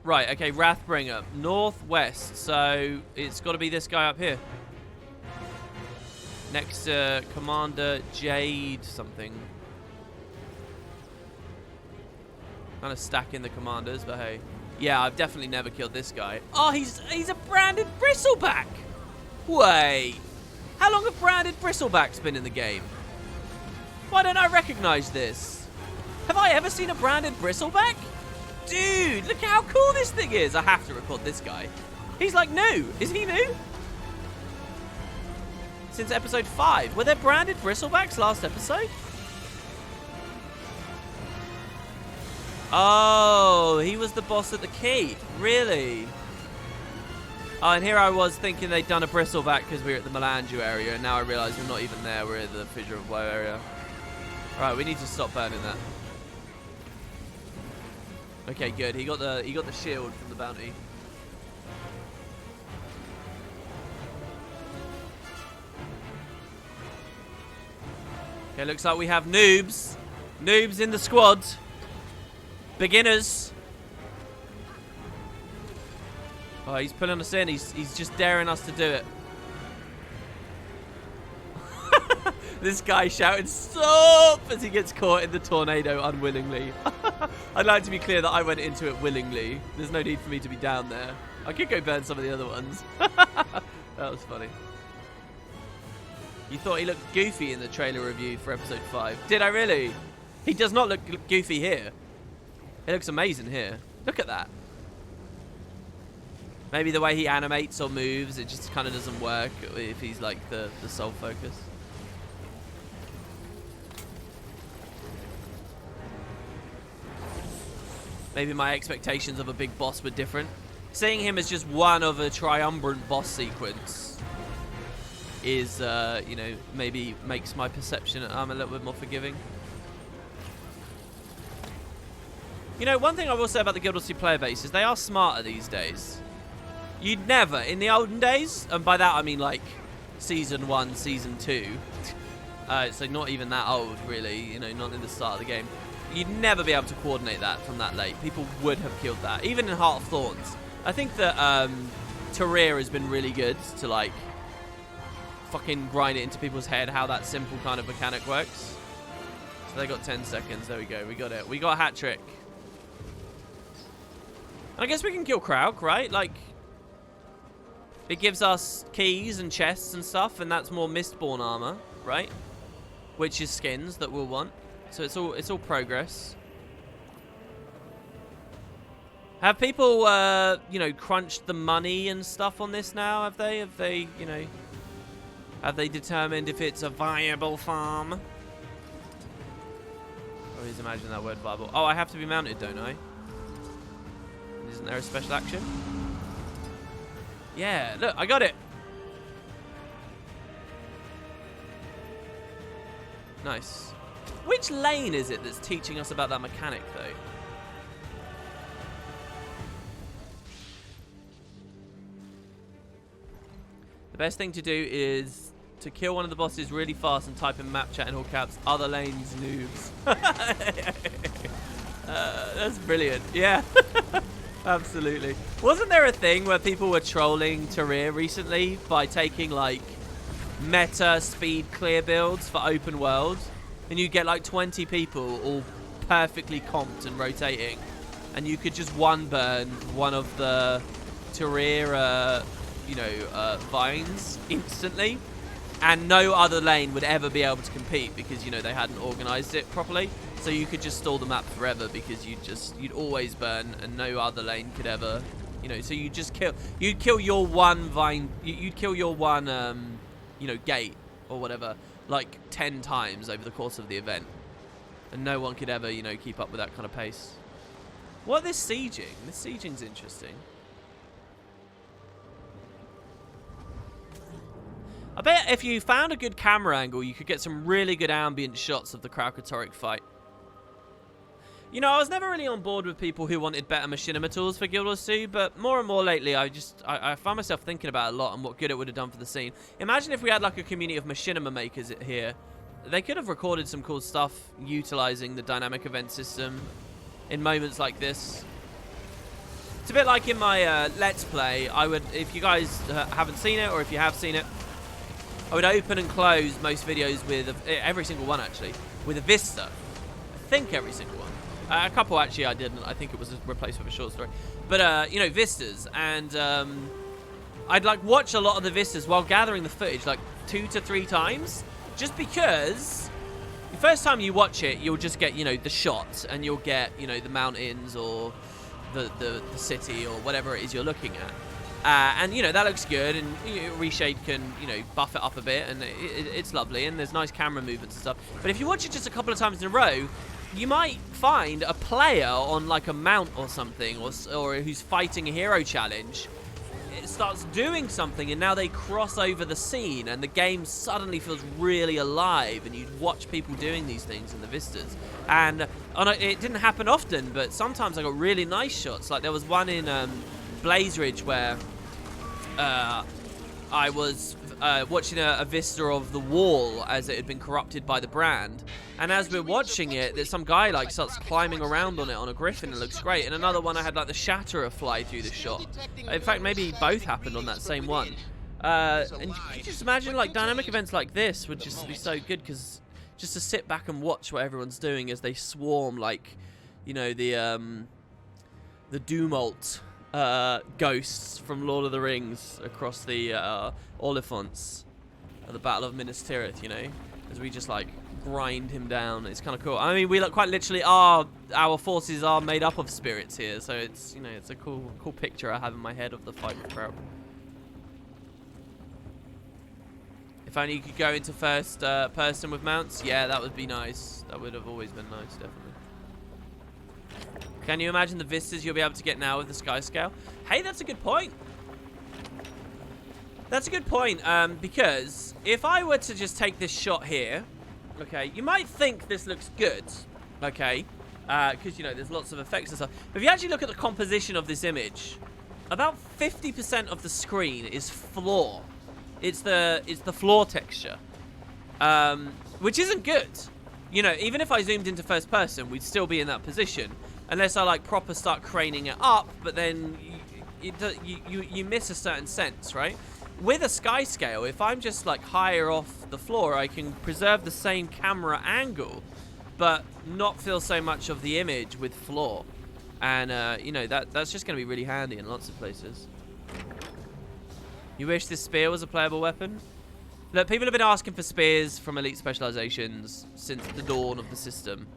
Right, okay, Wrathbringer. Northwest, so it's got to be this guy up here. Next to Commander Jade something. Kind of stacking the commanders, but hey. Yeah, I've definitely never killed this guy. Oh, he's a branded Bristleback! Wait. How long have branded Bristlebacks been in the game? Why don't I recognize this? Have I ever seen a branded Bristleback? Dude, look how cool this thing is. I have to record this guy. He's like new. Is he new? Since episode 5. Were there branded Bristlebacks last episode? Oh, he was the boss at the keep. Really? Oh, and here I was thinking they'd done a Bristleback because we were at the Melanju area, and now I realise we're not even there. We're at the Fissure of Woe area. Alright, we need to stop burning that. Okay, good. He got the shield from the bounty. Okay, looks like we have noobs. Noobs in the squad. Beginners. Oh, he's pulling us in. He's just daring us to do it. This guy shouting "stop" as he gets caught in the tornado unwillingly. I'd like to be clear that I went into it willingly. There's no need for me to be down there. I could go burn some of the other ones. That was funny. You thought he looked goofy in the trailer review for episode 5. Did I really? He does not look goofy here. He looks amazing here. Look at that. Maybe the way he animates or moves, it just kind of doesn't work if he's like the sole focus. Maybe my expectations of a big boss were different. Seeing him as just one of a triumvirate boss sequence is, you know, maybe makes my perception a little bit more forgiving. You know, one thing I will say about the Guild Wars 2 player base is they are smarter these days. You'd never, in the olden days, and by that I mean like Season 1, Season 2, so not even that old really, you know, not in the start of the game. You'd never be able to coordinate that from that late. People would have killed that. Even in Heart of Thorns, I think that Terraria has been really good to like fucking grind it into people's head how that simple kind of mechanic works. So they got 10 seconds. There we go. We got it. We got a hat trick. And I guess we can kill Krauk, right? Like, it gives us keys and chests and stuff, and that's more Mistborn armor, right? Which is skins that we'll want. So it's all progress. Have people, you know, crunched the money and stuff on this now? Have they, you know, have they determined if it's a viable farm? Always imagine that word viable. Oh, I have to be mounted, don't I? Isn't there a special action? Yeah, look, I got it. Nice. Which lane is it that's teaching us about that mechanic, though? The best thing to do is to kill one of the bosses really fast and type in map chat in all caps, other lanes noobs. That's brilliant. Yeah. Absolutely. Wasn't there a thing where people were trolling Terraria recently by taking like meta speed clear builds for open world, and you get like 20 people all perfectly comped and rotating, and you could just one burn one of the Terraria, you know, vines instantly, and no other lane would ever be able to compete because, you know, they hadn't organized it properly. So you could just stall the map forever because you'd always burn and no other lane could ever, you know, so you'd kill your one vine, you'd kill your one, you know, gate or whatever, like 10 times over the course of the event. And no one could ever, you know, keep up with that kind of pace. What this sieging? This sieging's interesting. I bet if you found a good camera angle, you could get some really good ambient shots of the Kralkatorrik fight. You know, I was never really on board with people who wanted better machinima tools for Guild Wars 2, but more and more lately, I find myself thinking about it a lot and what good it would have done for the scene. Imagine if we had like a community of machinima makers here. They could have recorded some cool stuff utilizing the dynamic event system in moments like this. It's a bit like in my Let's Play. I would, if you guys haven't seen it, or if you have seen it, I would open and close most videos with, every single one actually, with a Vista. I think every single one. A couple actually I didn't. I think it was replaced with a short story. But, you know, Vistas. And I'd like watch a lot of the Vistas while gathering the footage like 2 to 3 times. Just because the first time you watch it, you'll just get, you know, the shots. And you'll get, you know, the mountains or the city or whatever it is you're looking at. And, you know, that looks good, and Reshade can, you know, buff it up a bit, and it's lovely, and there's nice camera movements and stuff. But if you watch it just a couple of times in a row, you might find a player on, like, a mount or something, or who's fighting a hero challenge. It starts doing something, and now they cross over the scene, and the game suddenly feels really alive, and you watch people doing these things in the Vistas. And it didn't happen often, but sometimes I got really nice shots. Like, there was one in Blaze Ridge where I was watching a vista of the wall as it had been corrupted by the brand, and as we're watching it, there's some guy like starts climbing around on it on a griffin. It looks great. And another one I had like the Shatterer fly through the shot. In fact, maybe both happened on that same one. And you just imagine like dynamic events like this would just be so good, because just to sit back and watch what everyone's doing as they swarm like, you know, the Doomalt ghosts from Lord of the Rings across the Oliphants at the Battle of Minas Tirith, you know, as we just like grind him down. It's kind of cool. I mean, we look quite literally our forces are made up of spirits here, so it's, you know, it's a cool picture I have in my head of the fight with Krauk. If only you could go into first person with mounts, yeah, that would be nice. That would have always been nice, definitely. Can you imagine the vistas you'll be able to get now with the sky scale? Hey, that's a good point. That's a good point, because if I were to just take this shot here, okay, you might think this looks good, okay, because, you know, there's lots of effects and stuff. But if you actually look at the composition of this image, about 50% of the screen is floor. It's the floor texture, which isn't good. You know, even if I zoomed into first person, we'd still be in that position. Unless I, like, proper start craning it up, but then you miss a certain sense, right? With a sky scale, if I'm just like higher off the floor, I can preserve the same camera angle, but not feel so much of the image with floor. And you know, that's just going to be really handy in lots of places. You wish this spear was a playable weapon? Look, people have been asking for spears from Elite Specializations since the dawn of the system.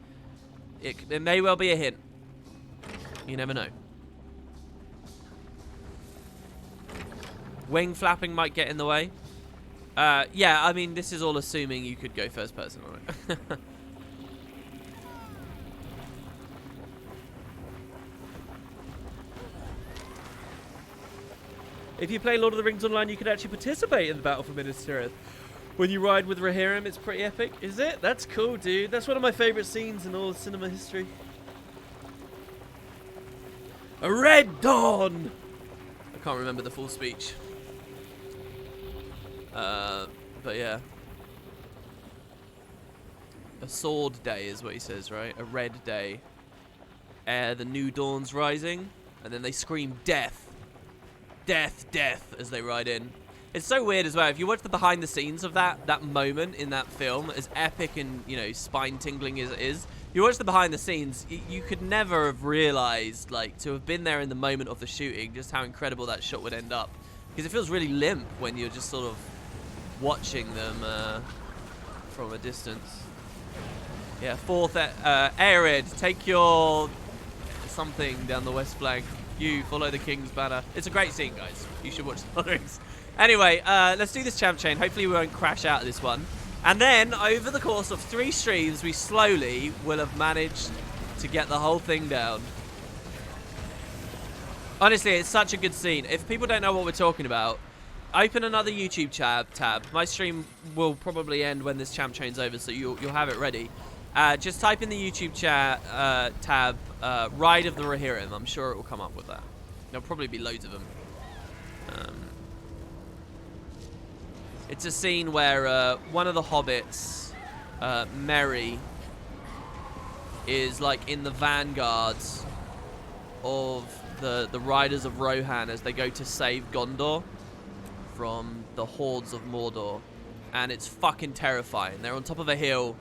It may well be a hint. You never know. Wing flapping might get in the way. Yeah, I mean, this is all assuming you could go first person on it. If you play Lord of the Rings Online, you can actually participate in the battle for Minas Tirith. When you ride with Rohirrim, it's pretty epic. Is it? That's cool, dude. That's one of my favorite scenes in all of cinema history. A Red Dawn! I can't remember the full speech. But yeah. A sword day is what he says, right? A red day. Ere the new dawn's rising. And then they scream death. Death, death, as they ride in. It's so weird as well. If you watch the behind the scenes of that moment in that film, as epic and, you know, spine-tingling as it is, you watch the behind the scenes, you could never have realized, like, to have been there in the moment of the shooting, just how incredible that shot would end up. Because it feels really limp when you're just sort of watching them from a distance. Yeah, fourth, Arid, take your something down the west flank. You follow the king's banner. It's a great scene, guys. You should watch the lyrics. Anyway, let's do this champ chain. Hopefully we won't crash out of this one. And then, over the course of 3 streams, we slowly will have managed to get the whole thing down. Honestly, it's such a good scene. If people don't know what we're talking about, open another YouTube tab. My stream will probably end when this champ chain's over, so you'll have it ready. Just type in the YouTube tab, Ride of the Rohirrim. I'm sure it will come up with that. There'll probably be loads of them. It's a scene where one of the hobbits, Merry, is like in the vanguard of the Riders of Rohan as they go to save Gondor from the hordes of Mordor. And it's fucking terrifying. They're on top of a hill,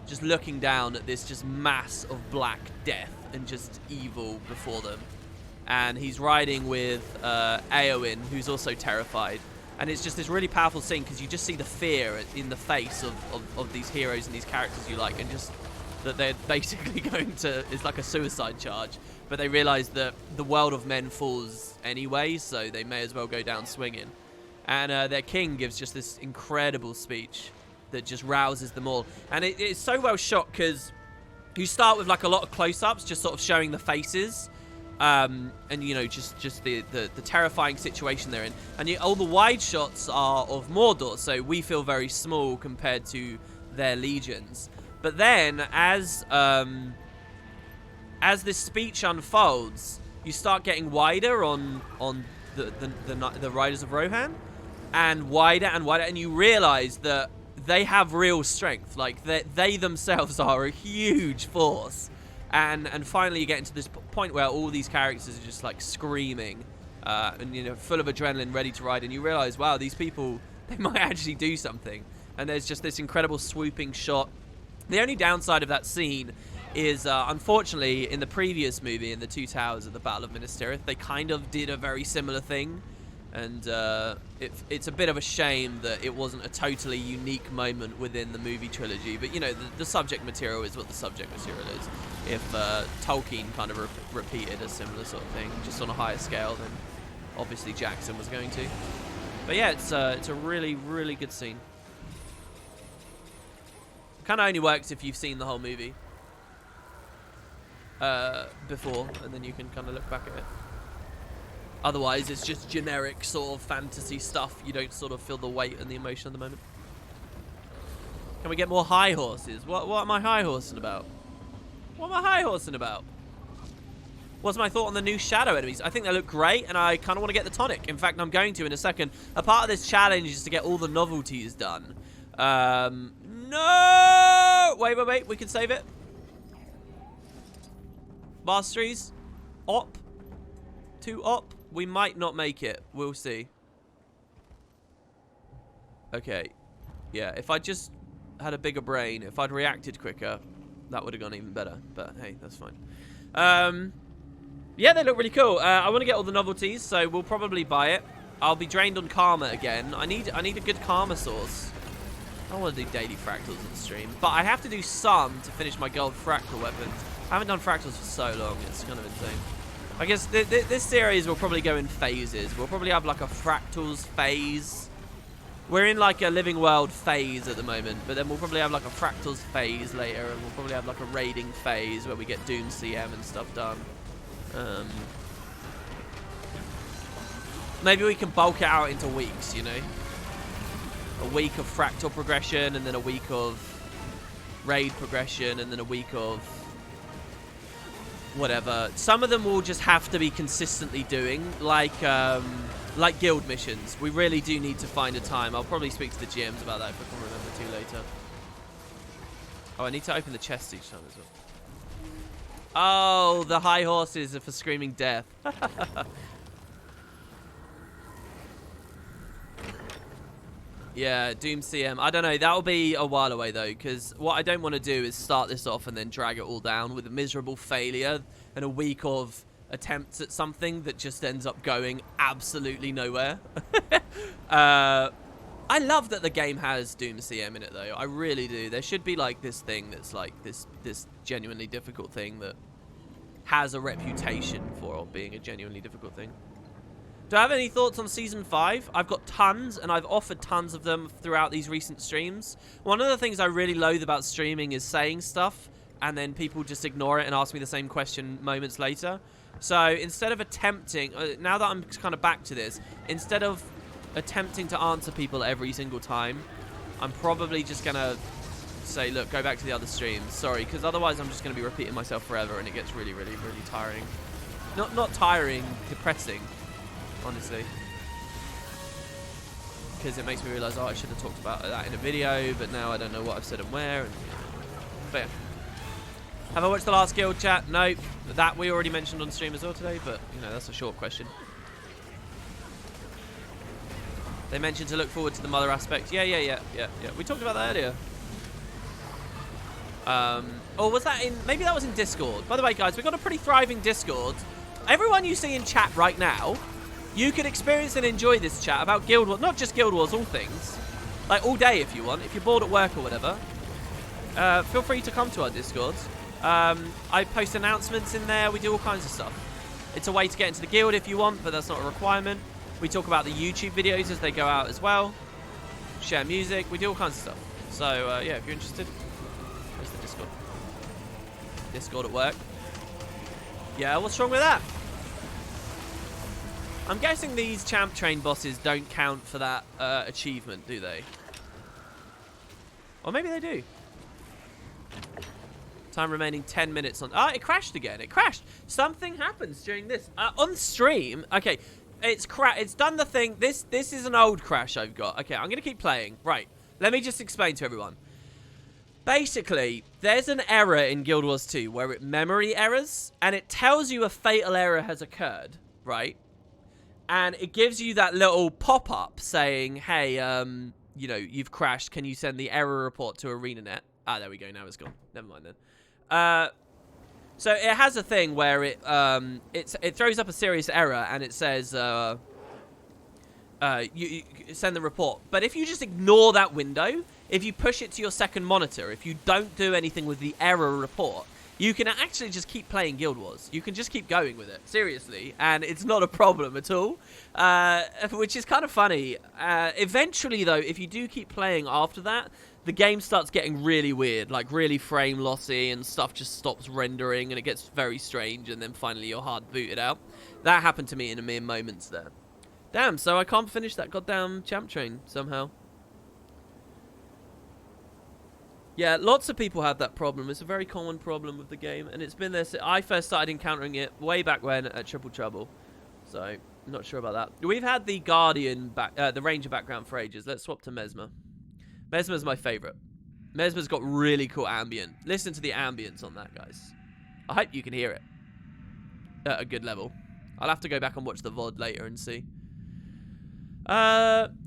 just looking down at this just mass of black death and just evil before them. And he's riding with Eowyn, who's also terrified. And it's just this really powerful scene because you just see the fear in the face of these heroes and these characters you like, and just that they're basically going to, it's like a suicide charge, but they realize that the world of men falls anyway, so they may as well go down swinging. And their king gives just this incredible speech that just rouses them all. And it's so well shot because you start with like a lot of close-ups, just sort of showing the faces. And you know, just the terrifying situation they're in, and all the wide shots are of Mordor, so we feel very small compared to their legions. But then, as this speech unfolds, you start getting wider on the Riders of Rohan, and wider, and you realize that they have real strength. Like they themselves are a huge force. And finally you get into this point where all these characters are just like screaming and, you know, full of adrenaline, ready to ride, and you realize, wow, these people, they might actually do something. And there's just this incredible swooping shot. The only downside of that scene is, unfortunately, in the previous movie, in the Two Towers at the Battle of Minas Tirith, they kind of did a very similar thing. And it's a bit of a shame that it wasn't a totally unique moment within the movie trilogy. But, you know, the subject material is what the subject material is. If Tolkien kind of repeated a similar sort of thing, just on a higher scale, then obviously Jackson was going to. But yeah, it's a really, really good scene. Kind of only works if you've seen the whole movie before, and then you can kind of look back at it. Otherwise, it's just generic sort of fantasy stuff. You don't sort of feel the weight and the emotion at the moment. Can we get more high horses? What am I high horsing about? What am I high horsing about? What's my thought on the new shadow enemies? I think they look great, and I kind of want to get the tonic. In fact, I'm going to in a second. A part of this challenge is to get all the novelties done. No! Wait. We can save it. Masteries. Op. too op. We might not make it. We'll see. Okay. Yeah, if I just had a bigger brain, if I'd reacted quicker, that would have gone even better. But hey, that's fine. Yeah, they look really cool. I want to get all the novelties, so we'll probably buy it. I'll be drained on karma again. I need a good karma source. I don't want to do daily fractals on stream, but I have to do some to finish my gold fractal weapons. I haven't done fractals for so long. It's kind of insane. I guess this series will probably go in phases. We'll probably have like a fractals phase. We're in like a living world phase at the moment, but then we'll probably have like a fractals phase later, and we'll probably have like a raiding phase where we get Doom CM and stuff done. Maybe we can bulk it out into weeks, you know? A week of fractal progression, and then a week of raid progression, and then a week of whatever. Some of them will just have to be consistently doing, like guild missions. We really do need to find a time. I'll probably speak to the GMs about that if I can remember to later. Oh, I need to open the chest each time as well. Oh, the high horses are for screaming death. Yeah, Doom CM. I don't know. That'll be a while away, though, because what I don't want to do is start this off and then drag it all down with a miserable failure and a week of attempts at something that just ends up going absolutely nowhere. I love that the game has Doom CM in it, though. I really do. There should be, like, this thing that's, like, this genuinely difficult thing that has a reputation for being a genuinely difficult thing. Do I have any thoughts on Season 5? I've got tons, and I've offered tons of them throughout these recent streams. One of the things I really loathe about streaming is saying stuff, and then people just ignore it and ask me the same question moments later. So instead of attempting, now that I'm kind of back to this, instead of attempting to answer people every single time, I'm probably just going to say, look, go back to the other streams. Sorry, because otherwise I'm just going to be repeating myself forever, and it gets really, really, really tiring. Not tiring, depressing. Honestly, because it makes me realize, oh, I should have talked about that in a video, but now I don't know what I've said and where. And, but yeah. Have I watched the last guild chat? No, that we already mentioned on stream as well today, but you know, that's a short question. They mentioned to look forward to the mother aspect. Yeah. We talked about that earlier. Or was that in, maybe that was in Discord. By the way, guys, we've got a pretty thriving Discord. Everyone you see in chat right now, you can experience and enjoy this chat about Guild Wars, not just Guild Wars, all things. Like, all day if you want. If you're bored at work or whatever, feel free to come to our Discord. I post announcements in there. We do all kinds of stuff. It's a way to get into the guild if you want, but that's not a requirement. We talk about the YouTube videos as they go out as well. Share music. We do all kinds of stuff. So, yeah, if you're interested, there's the Discord. Discord at work. Yeah, what's wrong with that? I'm guessing these Champ Train bosses don't count for that achievement, do they? Or maybe they do. Time remaining 10 minutes on... Ah, it crashed again. It crashed. Something happens during this. On stream... Okay, it's done the thing. This is an old crash I've got. Okay, I'm going to keep playing. Right, let me just explain to everyone. Basically, there's an error in Guild Wars 2 where it memory errors, and it tells you a fatal error has occurred, right? And it gives you that little pop-up saying, hey, you know, you've crashed. Can you send the error report to ArenaNet? Ah, there we go. Now it's gone. Never mind then. So it has a thing where it throws up a serious error, and it says, you send the report. But if you just ignore that window, if you push it to your second monitor, if you don't do anything with the error report, you can actually just keep playing Guild Wars. You can just keep going with it, seriously, and it's not a problem at all, which is kind of funny. Eventually, though, if you do keep playing after that, the game starts getting really weird, like really frame lossy, and stuff just stops rendering, and it gets very strange, and then finally you're hard booted out. That happened to me in a mere moments there. Damn, so I can't finish that goddamn Champ Train somehow. Yeah, lots of people have that problem. It's a very common problem with the game, and it's been there since I first started encountering it way back when at Triple Trouble. So, I'm not sure about that. We've had the Guardian, the Ranger background for ages. Let's swap to Mesmer. Mesmer's my favorite. Mesmer's got really cool ambient. Listen to the ambience on that, guys. I hope you can hear it at a good level. I'll have to go back and watch the VOD later and see.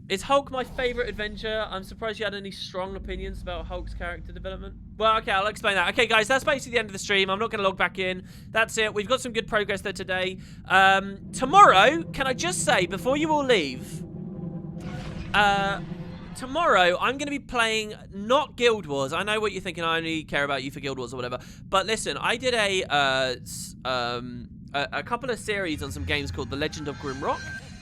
Is Hulk my favourite Avenger? I'm surprised you had any strong opinions about Hulk's character development. Well, okay, I'll explain that. Okay, guys, that's basically the end of the stream. I'm not going to log back in. That's it. We've got some good progress there today. Tomorrow, can I just say, before you all leave, tomorrow, I'm going to be playing not Guild Wars. I know what you're thinking. I only care about you for Guild Wars or whatever. But listen, I did a couple of series on some games called The Legend of Grimrock.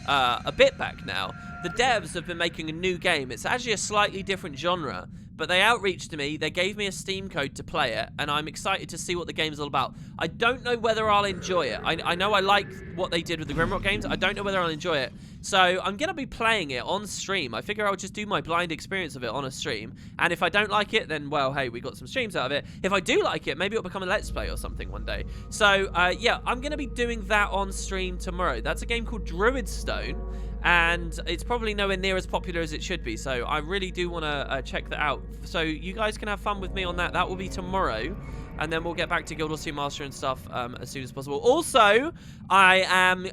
A bit back now. The devs have been making a new game. It's actually a slightly different genre, but they outreached to me. They gave me a Steam code to play it, and I'm excited to see what the game's all about. I don't know whether I'll enjoy it. I know I like what they did with the Grimrock games. I don't know whether I'll enjoy it. So I'm going to be playing it on stream. I figure I'll just do my blind experience of it on a stream. And if I don't like it, then, well, hey, we got some streams out of it. If I do like it, maybe it'll become a Let's Play or something one day. So, yeah, I'm going to be doing that on stream tomorrow. That's a game called Druidstone. And it's probably nowhere near as popular as it should be. So I really do want to check that out. So you guys can have fun with me on that. That will be tomorrow. And then we'll get back to Guild Wars 2 Master and stuff as soon as possible. Also, I am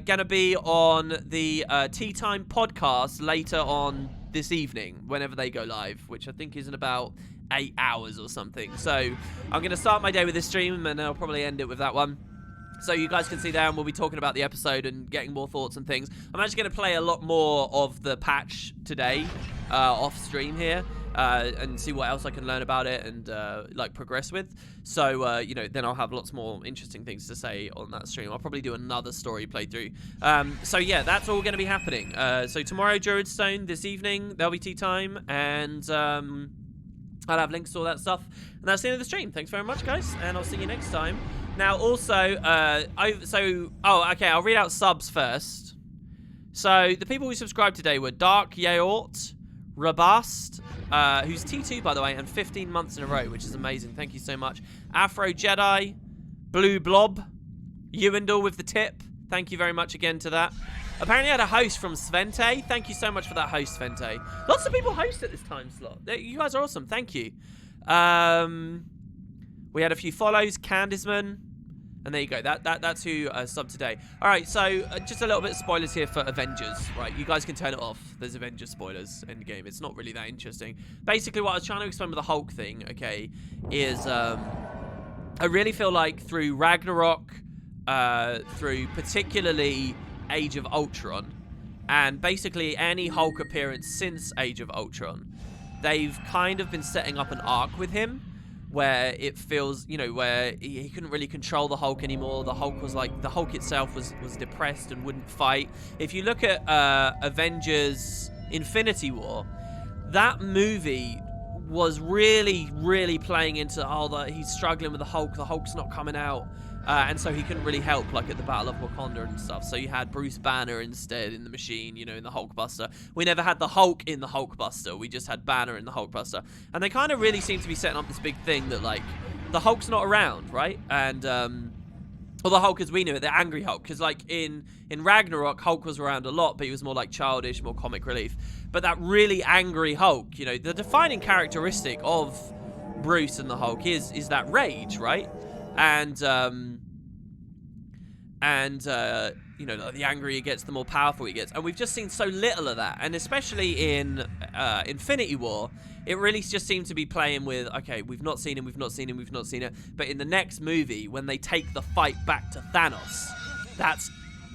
going to be on the Tea Time podcast later on this evening, whenever they go live, which I think is in about 8 hours or something. So I'm going to start my day with this stream, and I'll probably end it with that one. So you guys can see there, and we'll be talking about the episode and getting more thoughts and things. I'm actually going to play a lot more of the patch today off stream here. And see what else I can learn about it and like progress with. So you know, then I'll have lots more interesting things to say on that stream. I'll probably do another story playthrough. So yeah, that's all going to be happening. So tomorrow, Druidstone. This evening, there'll be tea time, and I'll have links to all that stuff. And that's the end of the stream. Thanks very much, guys, and I'll see you next time. Now, also, okay, I'll read out subs first. So the people who subscribed today were Dark Yaort, Robust, who's T2, by the way, and 15 months in a row, which is amazing. Thank you so much. Afro Jedi, Blue Blob, Ewendell with the tip. Thank you very much again to that. Apparently I had a host from Svente. Thank you so much for that host, Svente. Lots of people host at this time slot. You guys are awesome. Thank you. We had a few follows. Candiceman. And there you go. That's who subbed today. All right, so just a little bit of spoilers here for Avengers. Right, you guys can turn it off. There's Avengers spoilers in the game. It's not really that interesting. Basically, what I was trying to explain with the Hulk thing, okay, is I really feel like through Ragnarok, through particularly Age of Ultron, and basically any Hulk appearance since Age of Ultron, they've kind of been setting up an arc with him, where it feels, you know, where he couldn't really control the Hulk anymore. The Hulk was like, the Hulk itself was depressed and wouldn't fight. If you look at Avengers Infinity War, that movie was really, really playing into, he's struggling with the Hulk's not coming out. And so he couldn't really help, like at the Battle of Wakanda and stuff. So you had Bruce Banner instead in the Machine, you know, in the Hulkbuster. We never had the Hulk in the Hulkbuster. We just had Banner in the Hulkbuster. And they kind of really seem to be setting up this big thing that, like, the Hulk's not around, right? And, or the Hulk as we knew it, the angry Hulk. Because, like, in Ragnarok, Hulk was around a lot, but he was more, like, childish, more comic relief. But that really angry Hulk, you know, the defining characteristic of Bruce and the Hulk is that rage, right? And you know, the angrier he gets, the more powerful he gets. And we've just seen so little of that. And especially in Infinity War, it really just seemed to be playing with, okay, we've not seen him, we've not seen him, we've not seen it. But in the next movie, when they take the fight back to Thanos,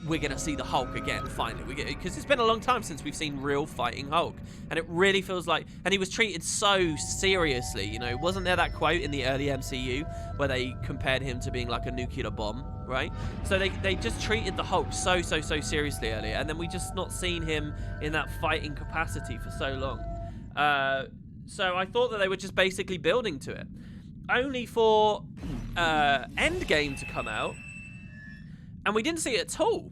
we're going to see the Hulk again, finally. Because it's been a long time since we've seen real fighting Hulk. And it really feels like... And he was treated so seriously, you know. Wasn't there that quote in the early MCU where they compared him to being like a nuclear bomb, right? So they just treated the Hulk so seriously earlier. And then we just not seen him in that fighting capacity for so long. So I thought that they were just basically building to it. Only for Endgame to come out. And we didn't see it at all.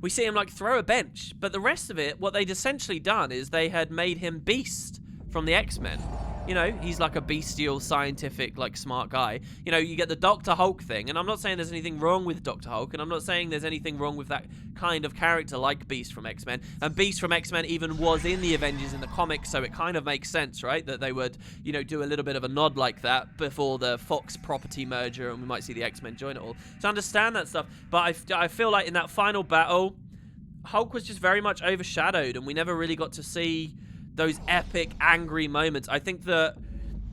We see him, like, throw a bench. But the rest of it, what they'd essentially done is they had made him Beast from the X-Men. You know, he's like a bestial, scientific, like, smart guy. You know, you get the Dr. Hulk thing, and I'm not saying there's anything wrong with Dr. Hulk, and I'm not saying there's anything wrong with that kind of character like Beast from X-Men. And Beast from X-Men even was in the Avengers in the comics, so it kind of makes sense, right? That they would, you know, do a little bit of a nod like that before the Fox property merger, and we might see the X-Men join it all. So I understand that stuff, but I feel like in that final battle, Hulk was just very much overshadowed, and we never really got to see those epic, angry moments. I think that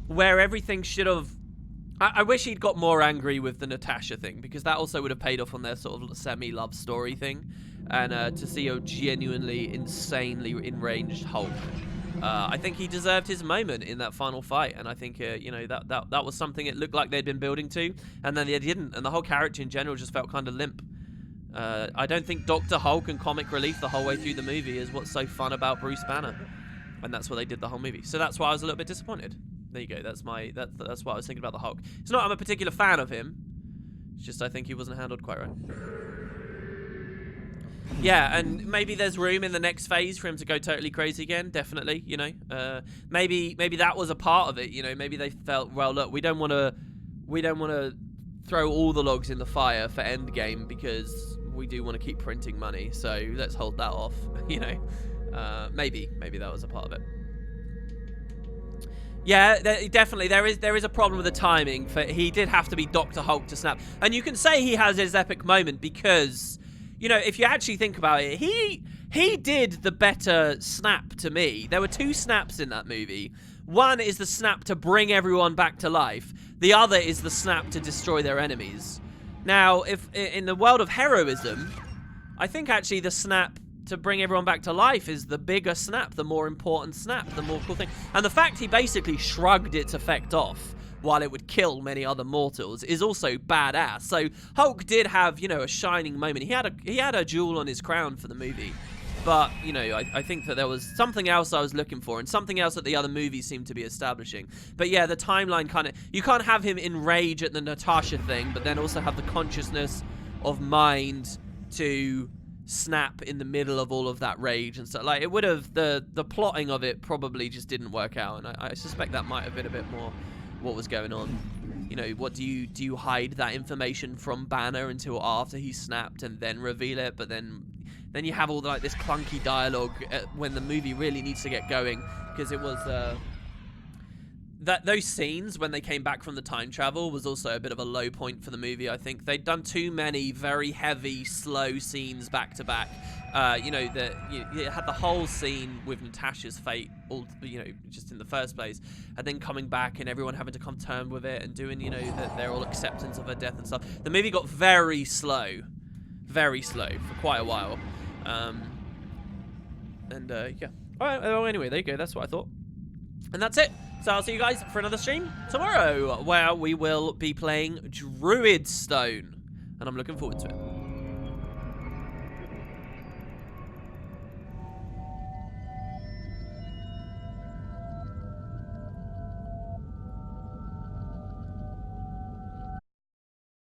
where everything should have... I wish he'd got more angry with the Natasha thing, because that also would have paid off on their sort of semi-love story thing. And to see a genuinely, insanely enraged Hulk. I think he deserved his moment in that final fight, and I think, you know, that was something it looked like they'd been building to, and then they didn't, and the whole character in general just felt kind of limp. I don't think Dr. Hulk and comic relief the whole way through the movie is what's so fun about Bruce Banner. And that's what they did the whole movie. So that's why I was a little bit disappointed. There you go. That's what I was thinking about the Hulk. It's not I'm a particular fan of him. It's just I think he wasn't handled quite right. Yeah, and maybe there's room in the next phase for him to go totally crazy again. Definitely, you know. Maybe that was a part of it. You know, maybe they felt, well, look, we don't want to throw all the logs in the fire for Endgame because we do want to keep printing money. So let's hold that off. You know. Maybe that was a part of it. Yeah, definitely there is a problem with the timing. He did have to be Dr. Hulk to snap, and you can say he has his epic moment because, you know, if you actually think about it, he did the better snap to me. There were two snaps in that movie. One is the snap to bring everyone back to life. The other is the snap to destroy their enemies. Now, if in the world of heroism, I think actually the snap to bring everyone back to life is the bigger snap, the more important snap, the more cool thing. And the fact he basically shrugged its effect off while it would kill many other mortals is also badass. So Hulk did have, you know, a shining moment. He had a jewel on his crown for the movie. But, you know, I think that there was something else I was looking for and something else that the other movies seemed to be establishing. But yeah, the timeline kind of... You can't have him enrage at the Natasha thing, but then also have the consciousness of mind to snap in the middle of all of that rage and stuff. Like, it would have... The plotting of it probably just didn't work out, and I suspect that might have been a bit more what was going on. You know, what do you hide that information from Banner until after he snapped and then reveal it? But then you have all like this clunky dialogue when the movie really needs to get going, because it was those scenes when they came back from the time travel was also a bit of a low point for the movie. I think they'd done too many very heavy, slow scenes back to back. You know, you had the whole scene with Natasha's fate, all, you know, just in the first place, and then coming back and everyone having to come to terms with it and doing, you know, their all acceptance of her death and stuff. The movie got very slow for quite a while. Yeah. All right. Well, anyway, there you go. That's what I thought, and that's it. So I'll see you guys for another stream tomorrow, where we will be playing Druidstone, and I'm looking forward to it.